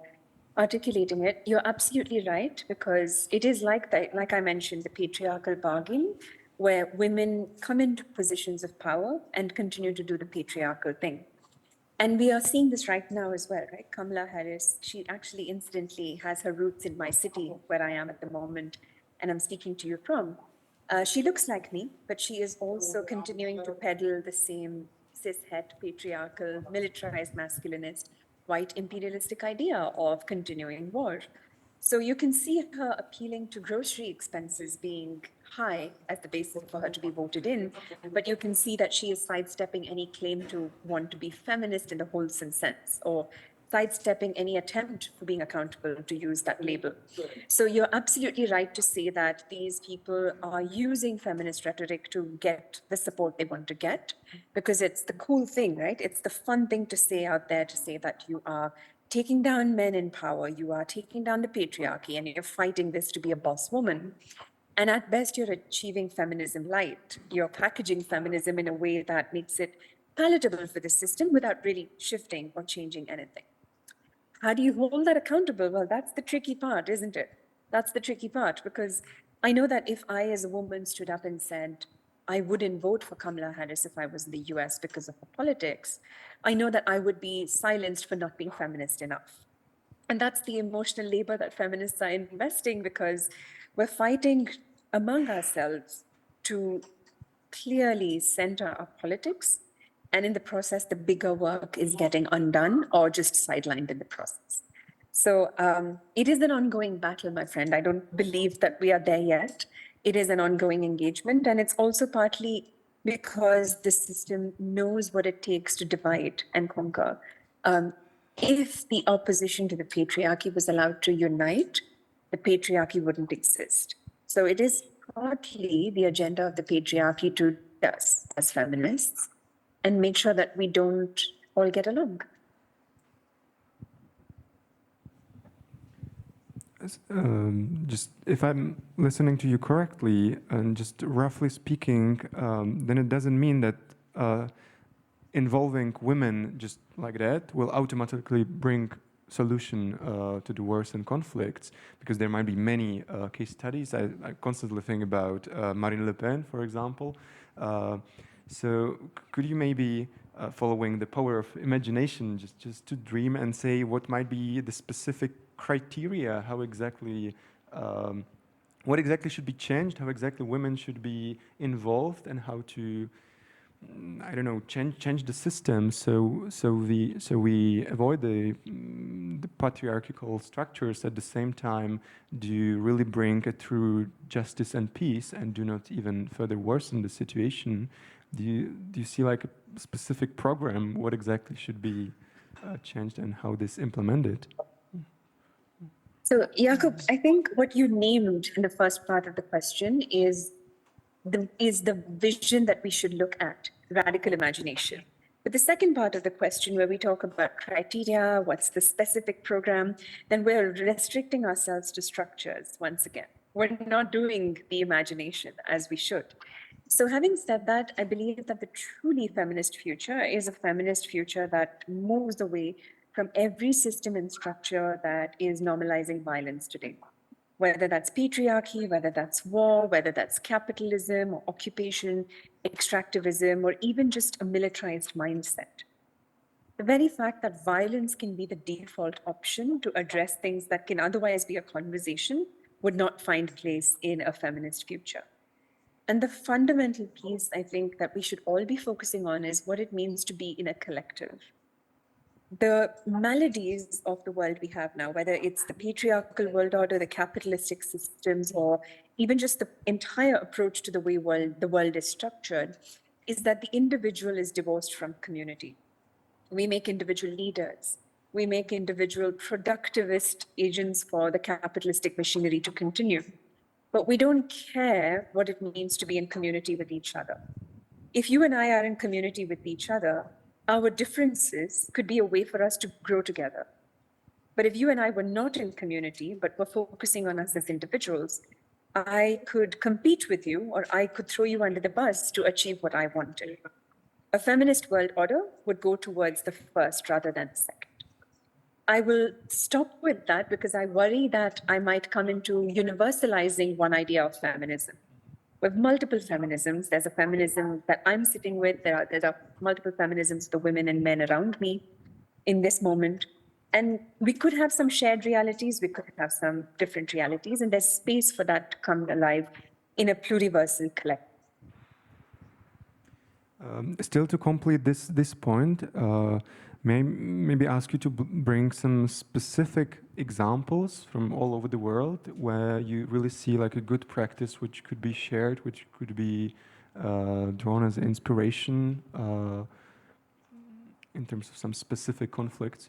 [SPEAKER 3] articulating it. You're absolutely right, because it is like that, like I mentioned, the patriarchal bargain, where women come into positions of power and continue to do the patriarchal thing. And we are seeing this right now as well, right? Kamala Harris, she actually incidentally has her roots in my city where I am at the moment, and I'm speaking to you from. She looks like me, but she is also continuing to peddle the same cis-het, patriarchal, militarized, masculinist, white imperialistic idea of continuing war. So you can see her appealing to grocery expenses being high as the basis for her to be voted in, but you can see that she is sidestepping any claim to want to be feminist in the wholesome sense, or sidestepping any attempt for being accountable, to use that label. So you're absolutely right to say that these people are using feminist rhetoric to get the support they want to get, because it's the cool thing, right? It's the fun thing to say out there, to say that you are taking down men in power, you are taking down the patriarchy, and you're fighting this to be a boss woman. And at best, you're achieving feminism light. You're packaging feminism in a way that makes it palatable for the system without really shifting or changing anything. How do you hold that accountable? Well, that's the tricky part, isn't it? That's the tricky part, because I know that if I, as a woman, stood up and said, I wouldn't vote for Kamala Harris if I was in the US because of her politics, I know that I would be silenced for not being feminist enough. And that's the emotional labor that feminists are investing, because we're fighting among ourselves to clearly center our politics. And in the process, the bigger work is getting undone or just sidelined in the process. So it is an ongoing battle, my friend. I don't believe that we are there yet. It is an ongoing engagement. And it's also partly because the system knows what it takes to divide and conquer. If the opposition to the patriarchy was allowed to unite, the patriarchy wouldn't exist. So it is partly the agenda of the patriarchy to us as feminists and make sure that we don't all get along.
[SPEAKER 1] Just if I'm listening to you correctly, and just roughly speaking, then it doesn't mean that involving women just like that will automatically bring solution to the wars and conflicts, because there might be many case studies. I constantly think about Marine Le Pen, for example. So could you maybe, following the power of imagination, just to dream and say what might be the specific criteria, how exactly, what exactly should be changed, how exactly women should be involved, and how to, I don't know, change the system so we avoid the patriarchal structures, at the same time do really bring a true justice and peace, and do not even further worsen the situation. Do you see like a specific program, what exactly should be changed and how this implemented?
[SPEAKER 3] So Jakub, I think what you named in the first part of the question is the vision that we should look at, radical imagination. But the second part of the question, where we talk about criteria, what's the specific program, then we're restricting ourselves to structures once again. We're not doing the imagination as we should. So having said that, I believe that the truly feminist future is a feminist future that moves away from every system and structure that is normalizing violence today. whether that's patriarchy, whether that's war, whether that's capitalism or occupation, extractivism, or even just a militarized mindset. The very fact that violence can be the default option to address things that can otherwise be a conversation would not find place in a feminist future. And the fundamental piece, I think, that we should all be focusing on is what it means to be in a collective. The maladies of the world we have now, whether it's the patriarchal world order, the capitalistic systems, or even just the entire approach to the way the world is structured, is that the individual is divorced from community. We make individual leaders. We make individual productivist agents for the capitalistic machinery to continue. But we don't care what it means to be in community with each other. If you and I are in community with each other, our differences could be a way for us to grow together. But if you and I were not in community, but were focusing on us as individuals, I could compete with you, or I could throw you under the bus to achieve what I wanted. A feminist world order would go towards the first rather than the second. I will stop with that because I worry that I might come into universalizing one idea of feminism. We have multiple feminisms. There's a feminism that I'm sitting with. There are multiple feminisms, the women and men around me in this moment. And we could have some shared realities. We could have some different realities. And there's space for that to come alive in a pluriversal collective.
[SPEAKER 1] Still to complete this point, maybe ask you to bring some specific examples from all over the world where you really see like a good practice which could be shared, which could be drawn as inspiration in terms of some specific conflicts.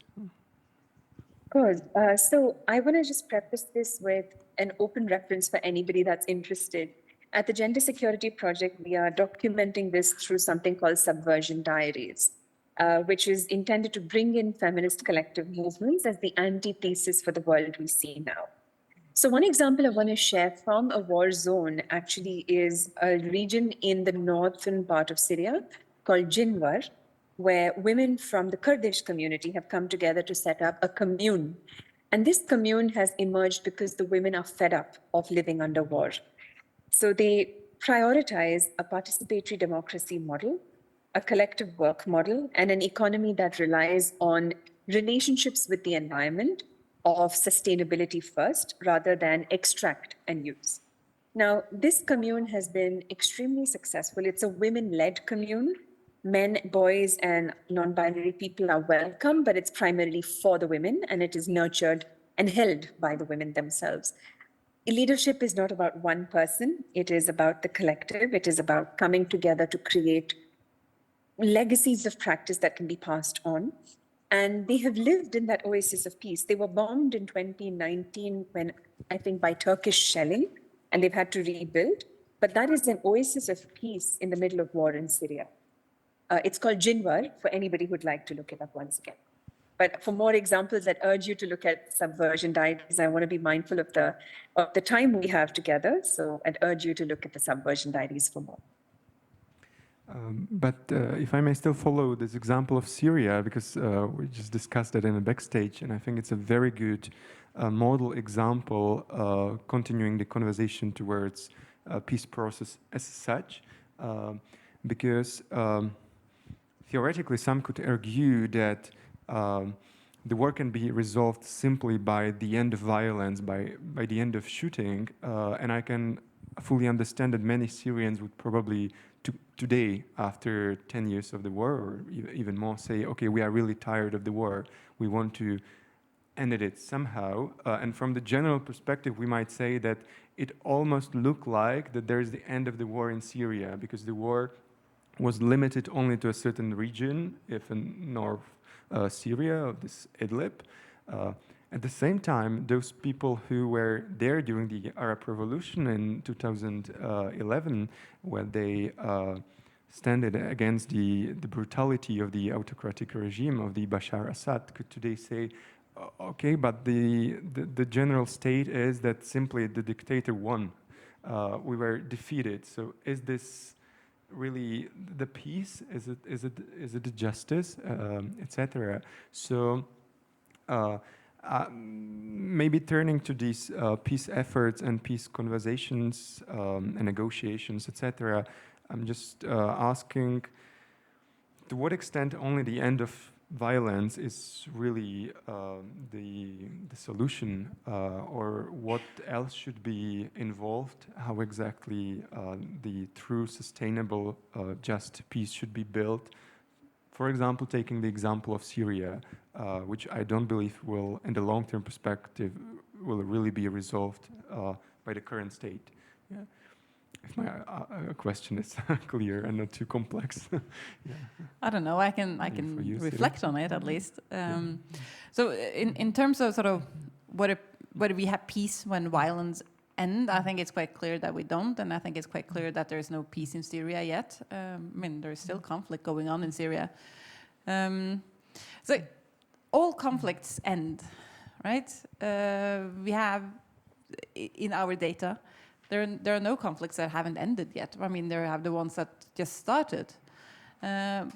[SPEAKER 3] Good. So I want to just preface this with an open reference for anybody that's interested. At the Gender Security Project, we are documenting this through something called Subversion Diaries, which is intended to bring in feminist collective movements as the antithesis for the world we see now. So one example I want to share from a war zone actually is a region in the northern part of Syria called Jinvar, where women from the Kurdish community have come together to set up a commune. And this commune has emerged because the women are fed up of living under war. So they prioritize a participatory democracy model, a collective work model, and an economy that relies on relationships with the environment of sustainability first, rather than extract and use. Now, this commune has been extremely successful. It's a women-led commune. Men, boys, and non-binary people are welcome, but it's primarily for the women, and it is nurtured and held by the women themselves. Leadership is not about one person. It is about the collective. It is about coming together to create legacies of practice that can be passed on. And they have lived in that oasis of peace. They were bombed in 2019 when, I think, by Turkish shelling, and they've had to rebuild. But that is an oasis of peace in the middle of war in Syria. It's called Jinvar, for anybody who'd like to look it up once again. But for more examples, I'd urge you to look at Subversion Diaries. I want to be mindful of the time we have together. So I'd urge you to look at the Subversion Diaries for more.
[SPEAKER 1] But if I may still follow this example of Syria, because we just discussed that in the backstage, and I think it's a very good model example continuing the conversation towards peace process as such, because theoretically some could argue that the war can be resolved simply by the end of violence, by the end of shooting, and I can fully understand that many Syrians would probably today, after 10 years of the war, or even more, say, okay, we are really tired of the war. We want to end it somehow. And from the general perspective, we might say that it almost looked like that there is the end of the war in Syria, because the war was limited only to a certain region, if in North Syria, this Idlib. At the same time, those people who were there during the Arab Revolution in 2011, when they stood against the brutality of the autocratic regime of the Bashar Assad, could today say, okay, but the general state is that simply the dictator won. We were defeated. So is this really the peace? Is it the justice, etc.? So maybe turning to these peace efforts and peace conversations and negotiations, etc., I'm just asking, to what extent only the end of violence is really the solution, or what else should be involved, how exactly the true sustainable just peace should be built. For example, taking the example of Syria, which I don't believe will, in the long-term perspective, will really be resolved by the current state. Yeah. If my question is clear and not too complex. Yeah.
[SPEAKER 2] I don't know. I can reflect on it at least. So in terms of sort of whether we have peace when violence ends, I think it's quite clear that we don't, and I think it's quite clear that there is no peace in Syria yet. I mean, there is still conflict going on in Syria. So all conflicts end, right? We have in our data. There are no conflicts that haven't ended yet. I mean, there have the ones that just started. And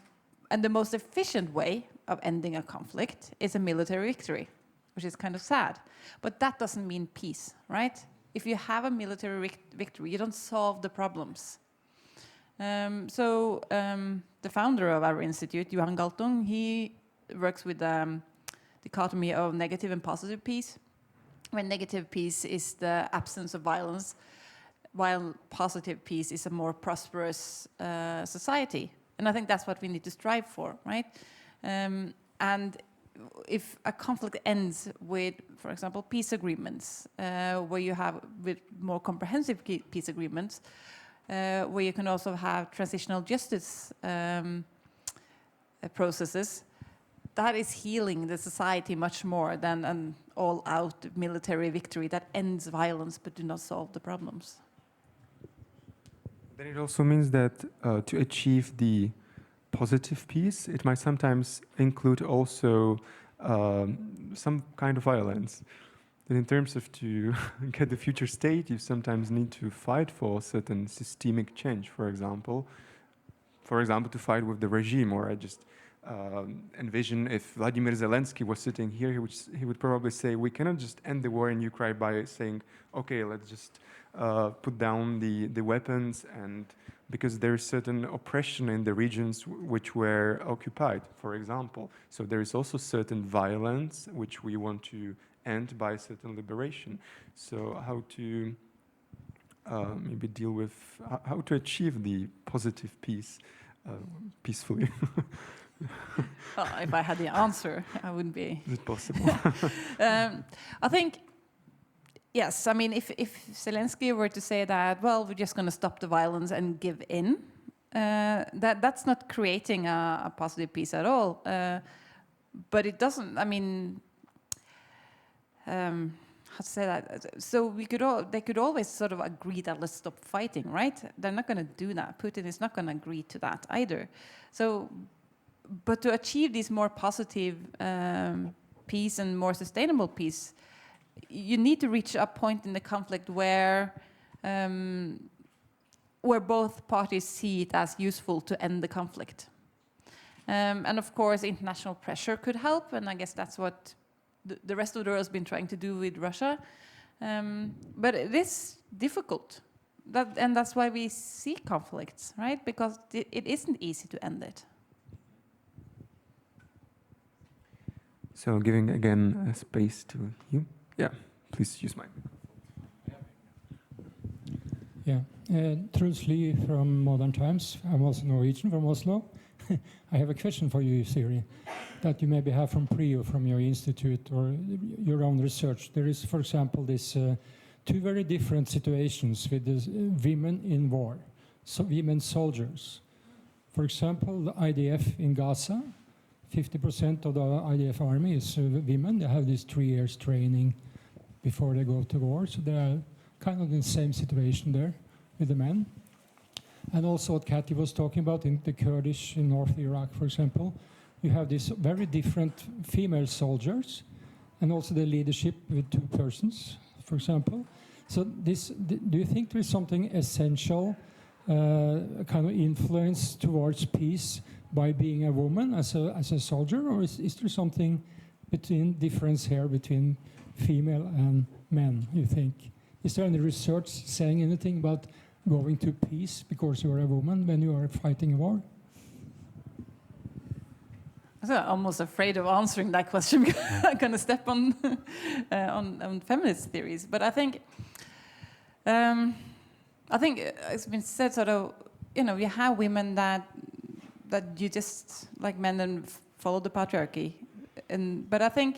[SPEAKER 2] the most efficient way of ending a conflict is a military victory, which is kind of sad. But that doesn't mean peace, right? If you have a military victory, you don't solve the problems. The founder of our institute, Johan Galtung, he works with the dichotomy of negative and positive peace, when negative peace is the absence of violence, while positive peace is a more prosperous society. And I think that's what we need to strive for, right? And if a conflict ends with, for example, peace agreements, where you have with more comprehensive peace agreements, where you can also have transitional justice processes, that is healing the society much more than an all-out military victory that ends violence but do not solve the problems.
[SPEAKER 1] Then it also means that to achieve the positive peace, it might sometimes include also some kind of violence. That in terms of to get the future state, you sometimes need to fight for certain systemic change, for example. For example, to fight with the regime, or I just envision if Vladimir Zelensky was sitting here, he would probably say, we cannot just end the war in Ukraine by saying, okay, let's just put down the weapons, and because there is certain oppression in the regions which were occupied, for example. So there is also certain violence which we want to end by certain liberation. So how to maybe deal with, how to achieve the positive peace peacefully.
[SPEAKER 2] Well, if I had the answer, I wouldn't be.
[SPEAKER 1] Is it possible?
[SPEAKER 2] I think, yes. I mean, if Zelensky were to say that, well, we're just going to stop the violence and give in, that's not creating a positive peace at all. But it doesn't. I mean, how to say that? So they could always sort of agree that let's stop fighting, right? They're not going to do that. Putin is not going to agree to that either. So. But to achieve this more positive peace and more sustainable peace, you need to reach a point in the conflict where both parties see it as useful to end the conflict. And of course, international pressure could help, and I guess that's what the rest of the world has been trying to do with Russia. But it is difficult, and that's why we see conflicts, right? Because it isn't easy to end it.
[SPEAKER 1] So giving again a space to you. Yeah, please use mine.
[SPEAKER 7] Yeah, Truls Lie from Modern Times. I'm also Norwegian from Oslo. I have a question for you, Siri, that you maybe have from PRIO, from your institute or your own research. There is, for example, this two very different situations with the women in war, so women soldiers. For example, the IDF in Gaza. 50% of the IDF army is women. They have this 3 years training before they go to war. So they are kind of in the same situation there with the men. And also what Kirthi was talking about in the Kurdish in North Iraq, for example. You have these very different female soldiers and also the leadership with 2 persons, for example. So do you think there is something essential, kind of influence towards peace by being a woman as a soldier, or is there something between difference here between female and men, you think? Is there any research saying anything about going to peace because you are a woman when you are fighting a war?
[SPEAKER 2] I'm almost afraid of answering that question because I'm going to step on, on feminist theories. But I think it's been said sort of, you have women that you just like men and follow the patriarchy, but I think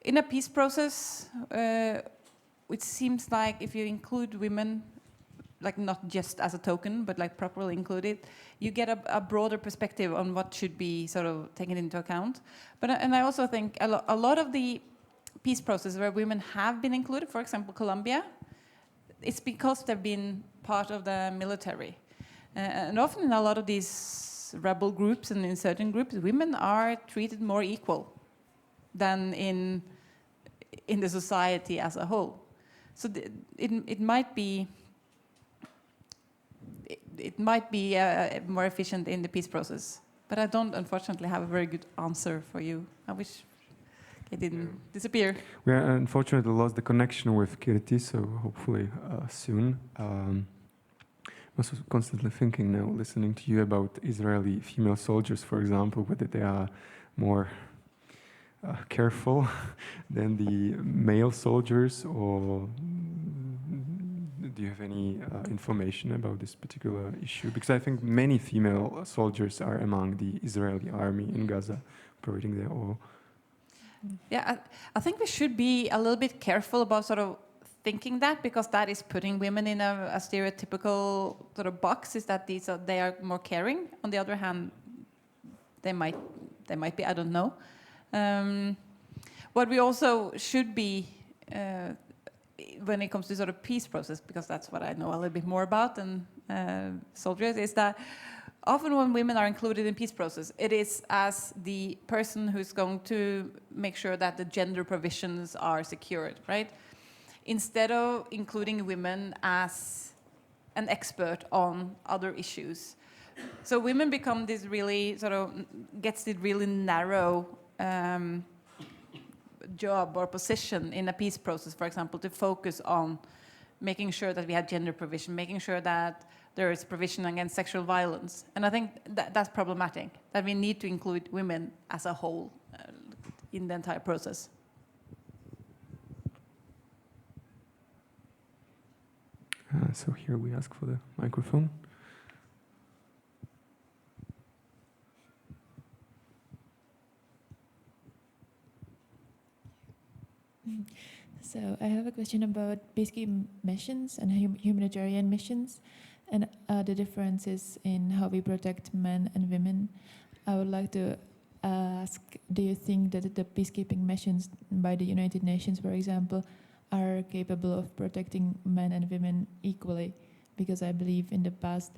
[SPEAKER 2] in a peace process, it seems like if you include women, like not just as a token, but like properly included, you get a broader perspective on what should be sort of taken into account. And I also think a lot of the peace processes where women have been included, for example, Colombia, it's because they've been part of the military. And often in a lot of these rebel groups and in certain groups, women are treated more equal than in the society as a whole. So it might be more efficient in the peace process. But I don't, unfortunately, have a very good answer for you. I wish it didn't disappear.
[SPEAKER 1] We unfortunately lost the connection with Kirthi, so hopefully soon. I was constantly thinking now, listening to you about Israeli female soldiers, for example, whether they are more careful than the male soldiers, or do you have any information about this particular issue? Because I think many female soldiers are among the Israeli army in Gaza, operating there. Or
[SPEAKER 2] yeah, I think we should be a little bit careful about sort of thinking that, because that is putting women in a stereotypical sort of box. Is that they are more caring? On the other hand, they might be. I don't know. What we also should be when it comes to sort of peace process, because that's what I know a little bit more about than soldiers, is that often when women are included in peace process, it is as the person who's going to make sure that the gender provisions are secured, right? Instead of including women as an expert on other issues. So women become this really sort of, gets this really narrow job or position in a peace process, for example, to focus on making sure that we have gender provision, making sure that there is provision against sexual violence. And I think that's problematic, that we need to include women as a whole in the entire process.
[SPEAKER 1] So here we ask for the microphone.
[SPEAKER 8] So I have a question about peacekeeping missions and humanitarian missions, and the differences in how we protect men and women. I would like to ask, do you think that the peacekeeping missions by the United Nations, for example, are capable of protecting men and women equally? Because I believe in the past,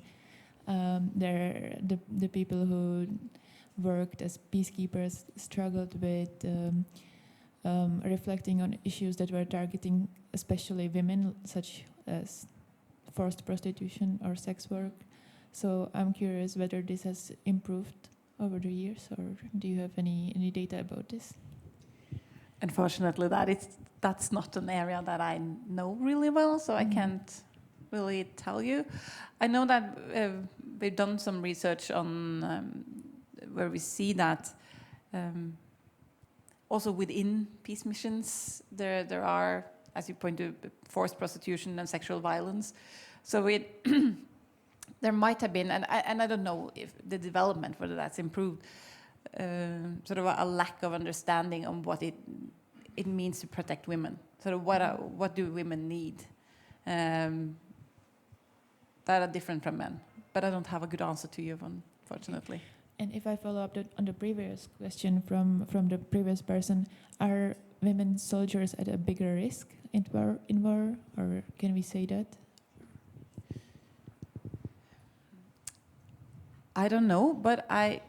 [SPEAKER 8] the people who worked as peacekeepers struggled with reflecting on issues that were targeting especially women, such as forced prostitution or sex work. So I'm curious whether this has improved over the years, or do you have any data about this?
[SPEAKER 2] Unfortunately, that's not an area that I know really well, so I can't really tell you. I know that we've done some research on where we see that also within peace missions, there are, as you point to, forced prostitution and sexual violence. So there might have been, and I don't know if the development, whether that's improved, sort of a lack of understanding on what it means to protect women. Sort of what do women need that are different from men. But I don't have a good answer to you, unfortunately.
[SPEAKER 8] And if I follow up on the previous question from the previous person, are women soldiers at a bigger risk in war, or can we say that?
[SPEAKER 2] I don't know, but I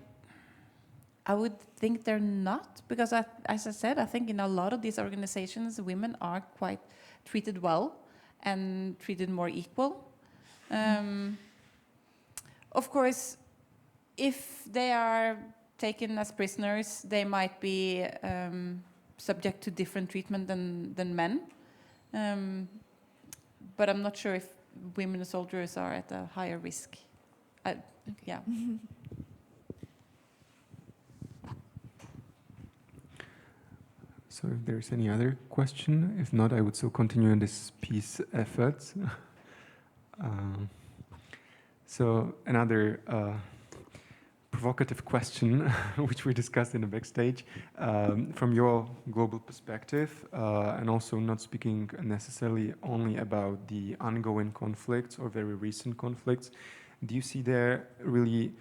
[SPEAKER 2] would think they're not, because as I said, I think in a lot of these organizations, women are quite treated well and treated more equal. Of course, if they are taken as prisoners, they might be subject to different treatment than men. But I'm not sure if women soldiers are at a higher risk. Yeah.
[SPEAKER 1] So if there's any other question, if not, I would still continue in this peace efforts. So another provocative question, which we discussed in the backstage, from your global perspective, and also not speaking necessarily only about the ongoing conflicts or very recent conflicts, do you see there really,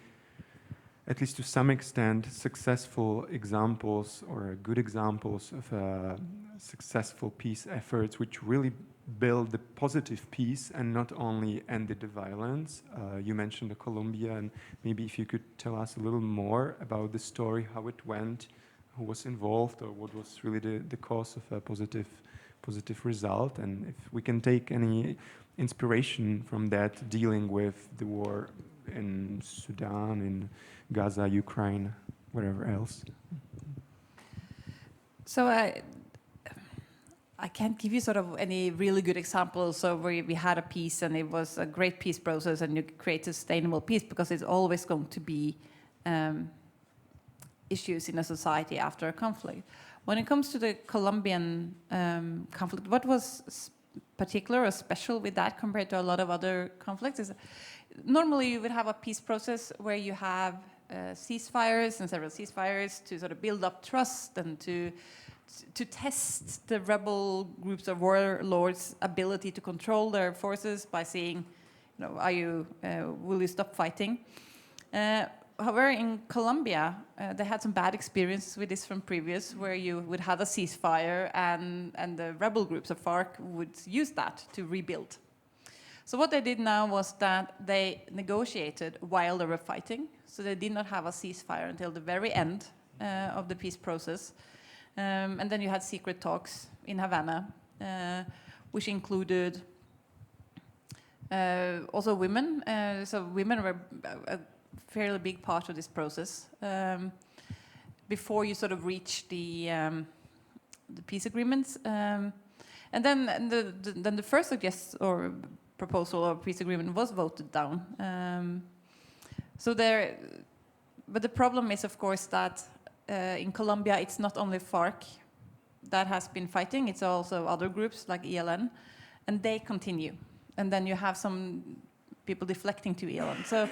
[SPEAKER 1] at least to some extent, successful examples or good examples of successful peace efforts which really build the positive peace and not only ended the violence? You mentioned Colombia, and maybe if you could tell us a little more about the story, how it went, who was involved, or what was really the cause of a positive result, and if we can take any inspiration from that dealing with the war in Sudan, in Gaza, Ukraine, whatever else.
[SPEAKER 2] So I can't give you sort of any really good examples of where we had a peace and it was a great peace process and you create sustainable peace, because it's always going to be issues in a society after a conflict. When it comes to the Colombian conflict, what was particular or special with that compared to a lot of other conflicts is normally you would have a peace process where you have ceasefires and several ceasefires to sort of build up trust and to test the rebel groups of warlords' ability to control their forces by saying, will you stop fighting? However, in Colombia, they had some bad experiences with this from previous, where you would have a ceasefire and the rebel groups of FARC would use that to rebuild. So what they did now was that they negotiated while they were fighting. So they did not have a ceasefire until the very end of the peace process. And then you had secret talks in Havana, which included also women. So women were a fairly big part of this process. Before you sort of reach the peace agreements. And then the first proposal of peace agreement was voted down. But the problem is, of course, that in Colombia, it's not only FARC that has been fighting, it's also other groups like ELN, and they continue. And then you have some people deflecting to ELN. So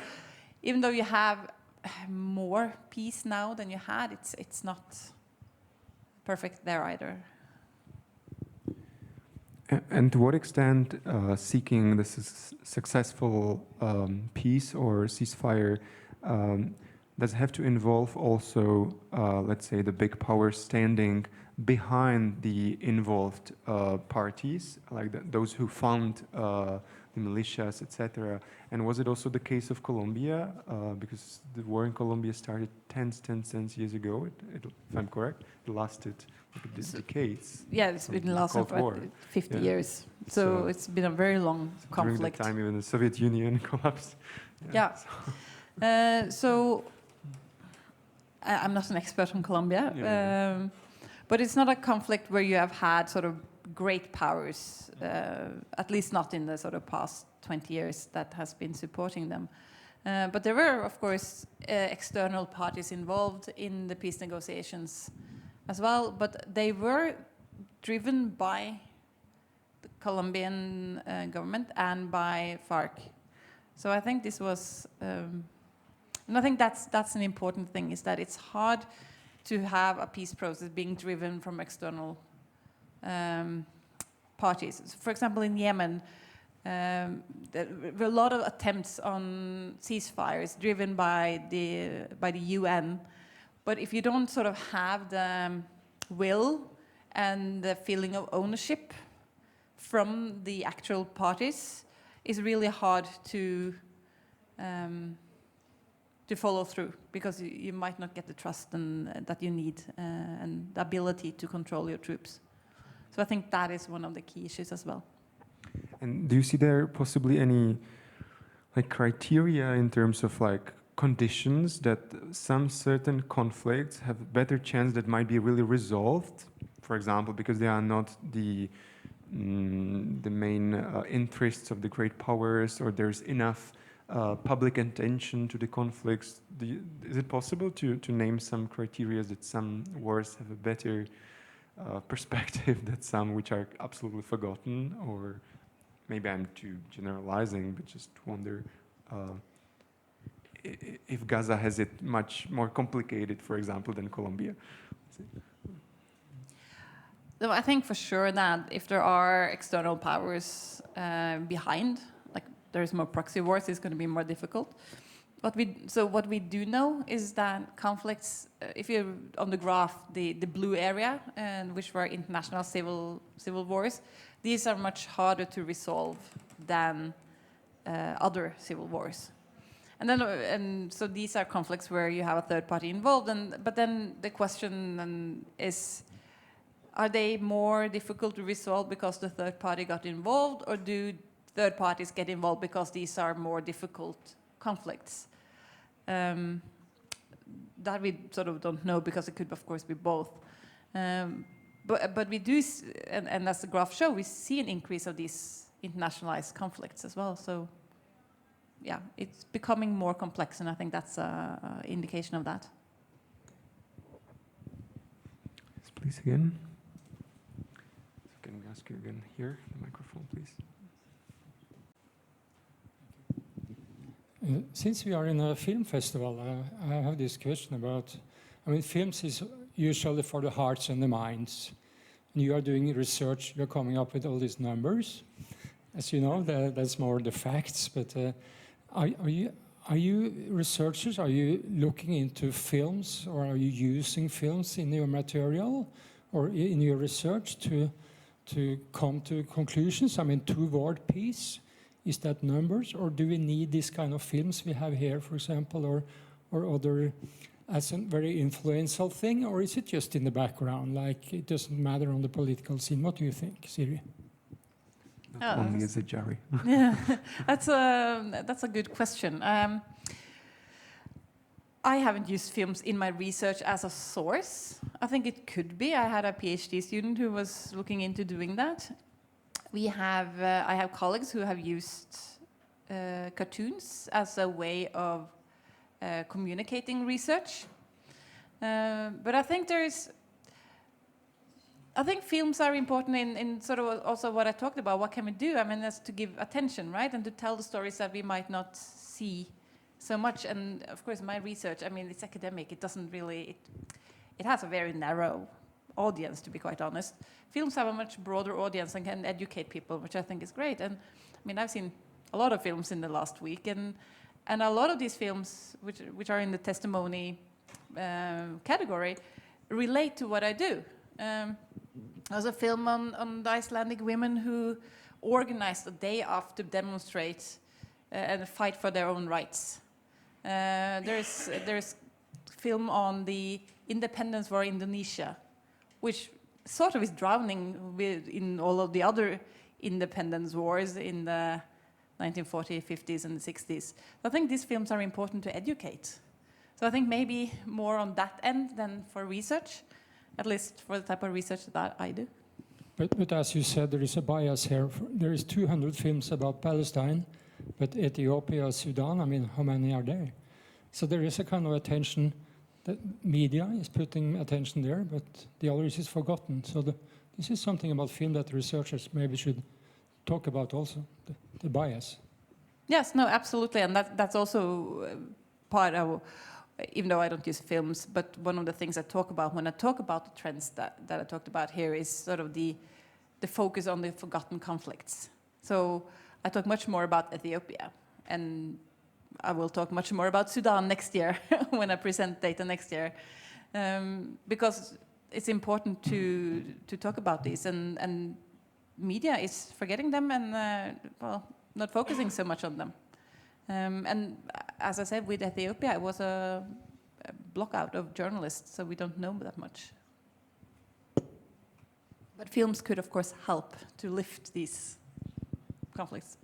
[SPEAKER 2] even though you have more peace now than you had, it's not perfect there either.
[SPEAKER 1] And to what extent seeking this successful peace or ceasefire does it have to involve also, let's say, the big powers standing behind the involved parties, like those who fund the militias, etc.? And was it also the case of Colombia? Because the war in Colombia started 10 years ago, if I'm correct. It lasted decades.
[SPEAKER 2] Yeah, it's been lasting for 50 years. So it's been a very long conflict.
[SPEAKER 1] During the time even the Soviet Union collapsed.
[SPEAKER 2] Yeah. So I'm not an expert on Colombia, but it's not a conflict where you have had sort of great powers, at least not in the sort of past 20 years that has been supporting them. But there were, of course, external parties involved in the peace negotiations as well, but they were driven by the Colombian government and by FARC. So I think this was, and I think that's an important thing, is that it's hard to have a peace process being driven from external parties. So for example, in Yemen, there were a lot of attempts on ceasefires driven by the UN. But if you don't sort of have the will and the feeling of ownership from the actual parties, it's really hard to follow through, because you might not get the trust that you need and the ability to control your troops. So I think that is one of the key issues as well.
[SPEAKER 1] And do you see there possibly any criteria in terms of conditions that some certain conflicts have better chance that might be really resolved, for example, because they are not the main interests of the great powers, or there's enough public attention to the conflicts. Is it possible to name some criteria that some wars have a better perspective than some which are absolutely forgotten? Or maybe I'm too generalizing, but just wonder if Gaza has it much more complicated, for example, than Colombia.
[SPEAKER 2] So I think for sure that if there are external powers behind, like there's more proxy wars, it's going to be more difficult. What we do know is that conflicts, if you're on the graph, the blue area, and which were international civil wars, these are much harder to resolve than other civil wars. And so these are conflicts where you have a third party involved. But then the question is, are they more difficult to resolve because the third party got involved, or do third parties get involved because these are more difficult conflicts? That we sort of don't know, because it could of course be both. But we do, and as the graph show, we see an increase of these internationalized conflicts as well. So yeah, it's becoming more complex, and I think that's an indication of that.
[SPEAKER 1] Yes, please again. So can we ask you again here, the microphone, please?
[SPEAKER 7] Since we are in a film festival, I have this question about, I mean, films is usually for the hearts and the minds. And you are doing research, you're coming up with all these numbers. As you know, that's more the facts, but are you researchers, are you looking into films, or are you using films in your material or in your research to come to conclusions? I mean, two-word piece, is that numbers, or do we need this kind of films we have here, for example, or other as a very influential thing, or is it just in the background, like it doesn't matter on the political scene? What do you think, Siri?
[SPEAKER 1] Only as a jury.
[SPEAKER 2] Yeah, that's a good question. I haven't used films in my research as a source. I think it could be. I had a PhD student who was looking into doing that. I have colleagues who have used cartoons as a way of communicating research. But I think films are important in sort of also what I talked about. What can we do? I mean, that's to give attention, right? And to tell the stories that we might not see so much. And of course, my research, I mean, it's academic. It doesn't really, it has a very narrow audience, to be quite honest. Films have a much broader audience and can educate people, which I think is great. And I mean, I've seen a lot of films in the last week, and a lot of these films, which are in the testimony category, relate to what I do. There's a film on the Icelandic women who organized a day off to demonstrate and fight for their own rights. There's film on the independence war in Indonesia, which sort of is drowning in all of the other independence wars in the 1940s, 50s, and the 60s. So I think these films are important to educate. So I think maybe more on that end than for research, at least for the type of research that I do.
[SPEAKER 7] But as you said, there is a bias here. There is 200 films about Palestine, but Ethiopia, Sudan, I mean, how many are there? So there is a kind of attention. The media is putting attention there, but the others is forgotten. So this is something about film that researchers maybe should talk about also, the bias.
[SPEAKER 2] Yes, no, absolutely. And that's also part of, even though I don't use films, but one of the things I talk about when I talk about the trends that I talked about here is sort of the focus on the forgotten conflicts. So I talk much more about Ethiopia, and I will talk much more about Sudan next year when I present data next year, because it's important to talk about these, and media is forgetting them and not focusing so much on them. And as I said, with Ethiopia, it was a blockout of journalists, so we don't know that much. But films could, of course, help to lift these conflicts.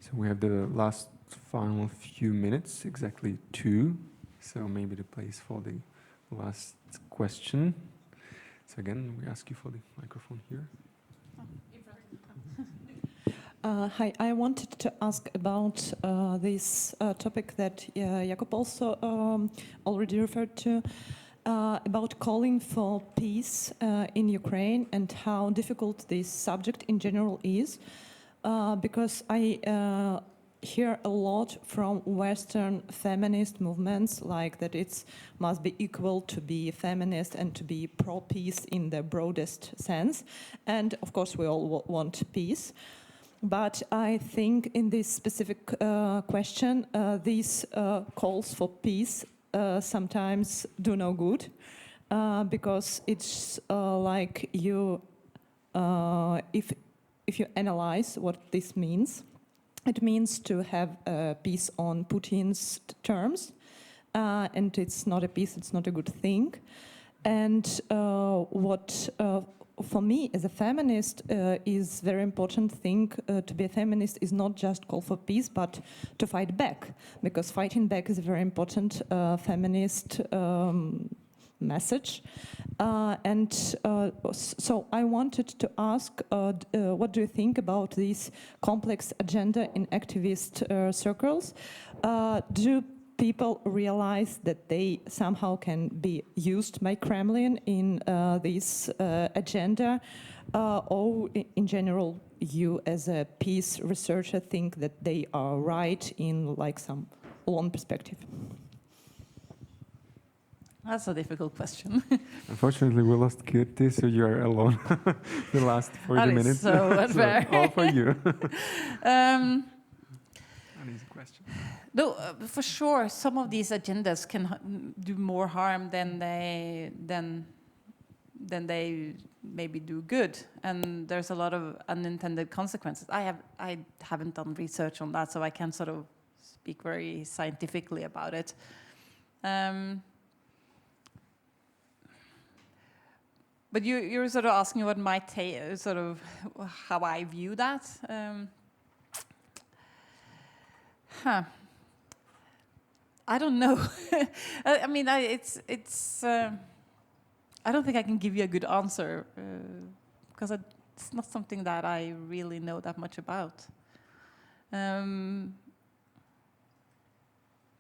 [SPEAKER 1] So So we have the last final few minutes, exactly 2. So maybe the place for the last question. So again, we ask you for the microphone here.
[SPEAKER 9] Hi, I wanted to ask about this topic that Jakub also already referred to, about calling for peace in Ukraine and how difficult this subject in general is, because I hear a lot from Western feminist movements, like that it must be equal to be feminist and to be pro-peace in the broadest sense. And of course, we all want peace. But I think in this specific question, these calls for peace sometimes do no good, because it's like you, if you analyze what this means, it means to have peace on Putin's terms, and it's not a peace, it's not a good thing. And what for me as a feminist is very important thing to be a feminist is not just call for peace, but to fight back, because fighting back is a very important feminist message. So I wanted to ask, what do you think about this complex agenda in activist circles? Do people realize that they somehow can be used by Kremlin in this agenda? Or in general, you as a peace researcher think that they are right in like some long perspective?
[SPEAKER 2] That's a difficult question.
[SPEAKER 1] Unfortunately, we lost Kirthi, so you are alone the last 40 minutes.
[SPEAKER 2] So unfair.
[SPEAKER 1] So all for you. An easy question.
[SPEAKER 2] No, for sure, some of these agendas can do more harm than they maybe do good, and there's a lot of unintended consequences. I haven't done research on that, so I can't sort of speak very scientifically about it. But you're sort of asking what my sort of how I view that. I don't know. I mean, it's. I don't think I can give you a good answer because it's not something that I really know that much about.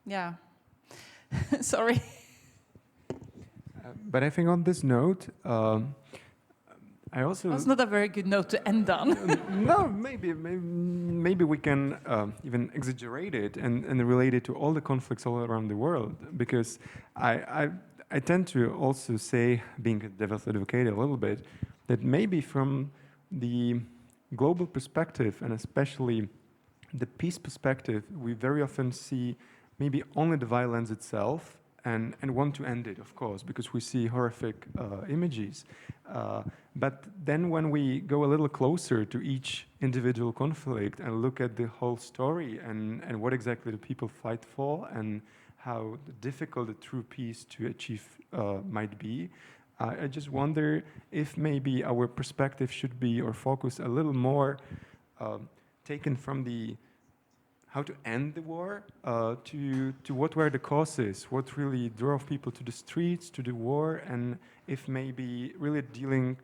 [SPEAKER 2] Yeah. Sorry.
[SPEAKER 1] But I think on this note, I also...
[SPEAKER 2] That's not a very good note to end on.
[SPEAKER 1] No, maybe we can even exaggerate it and relate it to all the conflicts all around the world, because I tend to also say, being a devil's advocate a little bit, that maybe from the global perspective, and especially the peace perspective, we very often see maybe only the violence itself, and want to end it, of course, because we see horrific images. But then when we go a little closer to each individual conflict and look at the whole story and what exactly the people fight for and how difficult a true peace to achieve might be, I just wonder if maybe our perspective should be, or focus a little more taken from the how to end the war, to what were the causes, what really drove people to the streets, to the war, and if maybe really dealing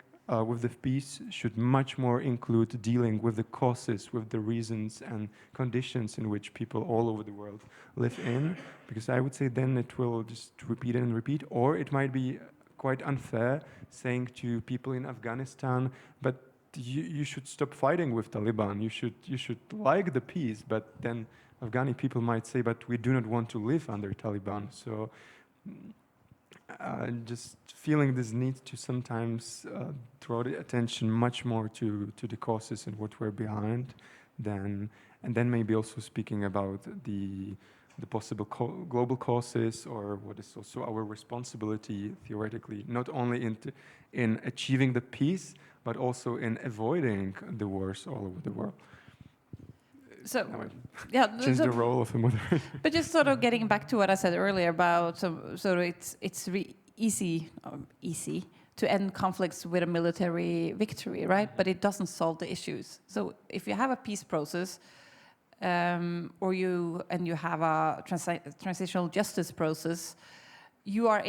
[SPEAKER 1] with the peace should much more include dealing with the causes, with the reasons and conditions in which people all over the world live in, because I would say then it will just repeat and repeat, or it might be quite unfair saying to people in Afghanistan, but you should stop fighting with Taliban. You should like the peace, but then Afghani people might say, but we do not want to live under Taliban. So just feeling this need to sometimes draw the attention much more to the causes and what we're behind, and then maybe also speaking about the possible global causes, or what is also our responsibility theoretically, not only in achieving the peace, but also in avoiding the wars all over the world.
[SPEAKER 2] So, yeah,
[SPEAKER 1] change the role of a moderator.
[SPEAKER 2] But just sort of getting back to what I said earlier about so it's easy to end conflicts with a military victory, right? But it doesn't solve the issues. So if you have a peace process, or you have a transitional justice process, you are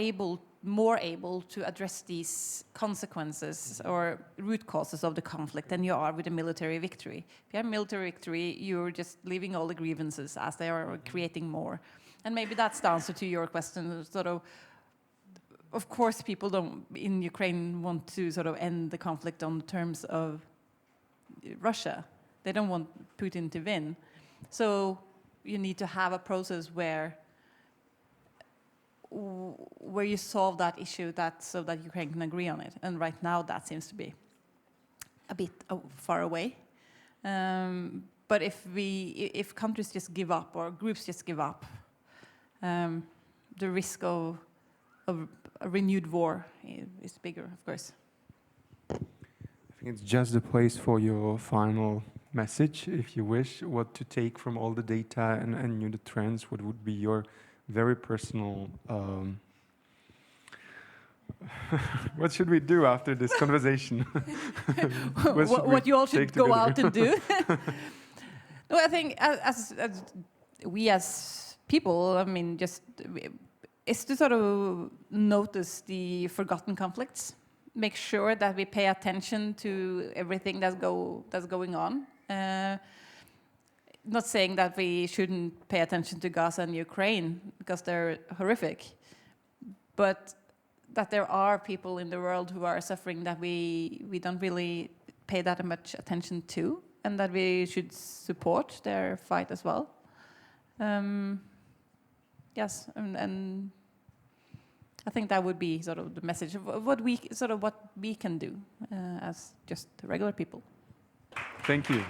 [SPEAKER 2] more able to address these consequences or root causes of the conflict than you are with a military victory. If you have a military victory, you're just leaving all the grievances as they are creating more. And maybe that's the answer to your question. Sort of course, people in Ukraine want to sort of end the conflict on the terms of Russia. They don't want Putin to win. So you need to have a process where you solve that issue so that Ukraine can agree on it. And right now that seems to be a bit far away. But if countries just give up or groups just give up, the risk of a renewed war is bigger, of course.
[SPEAKER 1] I think it's just the place for your final message, if you wish, what to take from all the data and the trends, what would be your very personal... what should we do after this conversation?
[SPEAKER 2] what you all should go out and do? No, I think as we as people, I mean, is to sort of notice the forgotten conflicts, make sure that we pay attention to everything that's going on. Not saying that we shouldn't pay attention to Gaza and Ukraine because they're horrific, but that there are people in the world who are suffering that we don't really pay that much attention to, and that we should support their fight as well. Yes, and I think that would be sort of the message of what we can do as just regular people.
[SPEAKER 1] Thank you.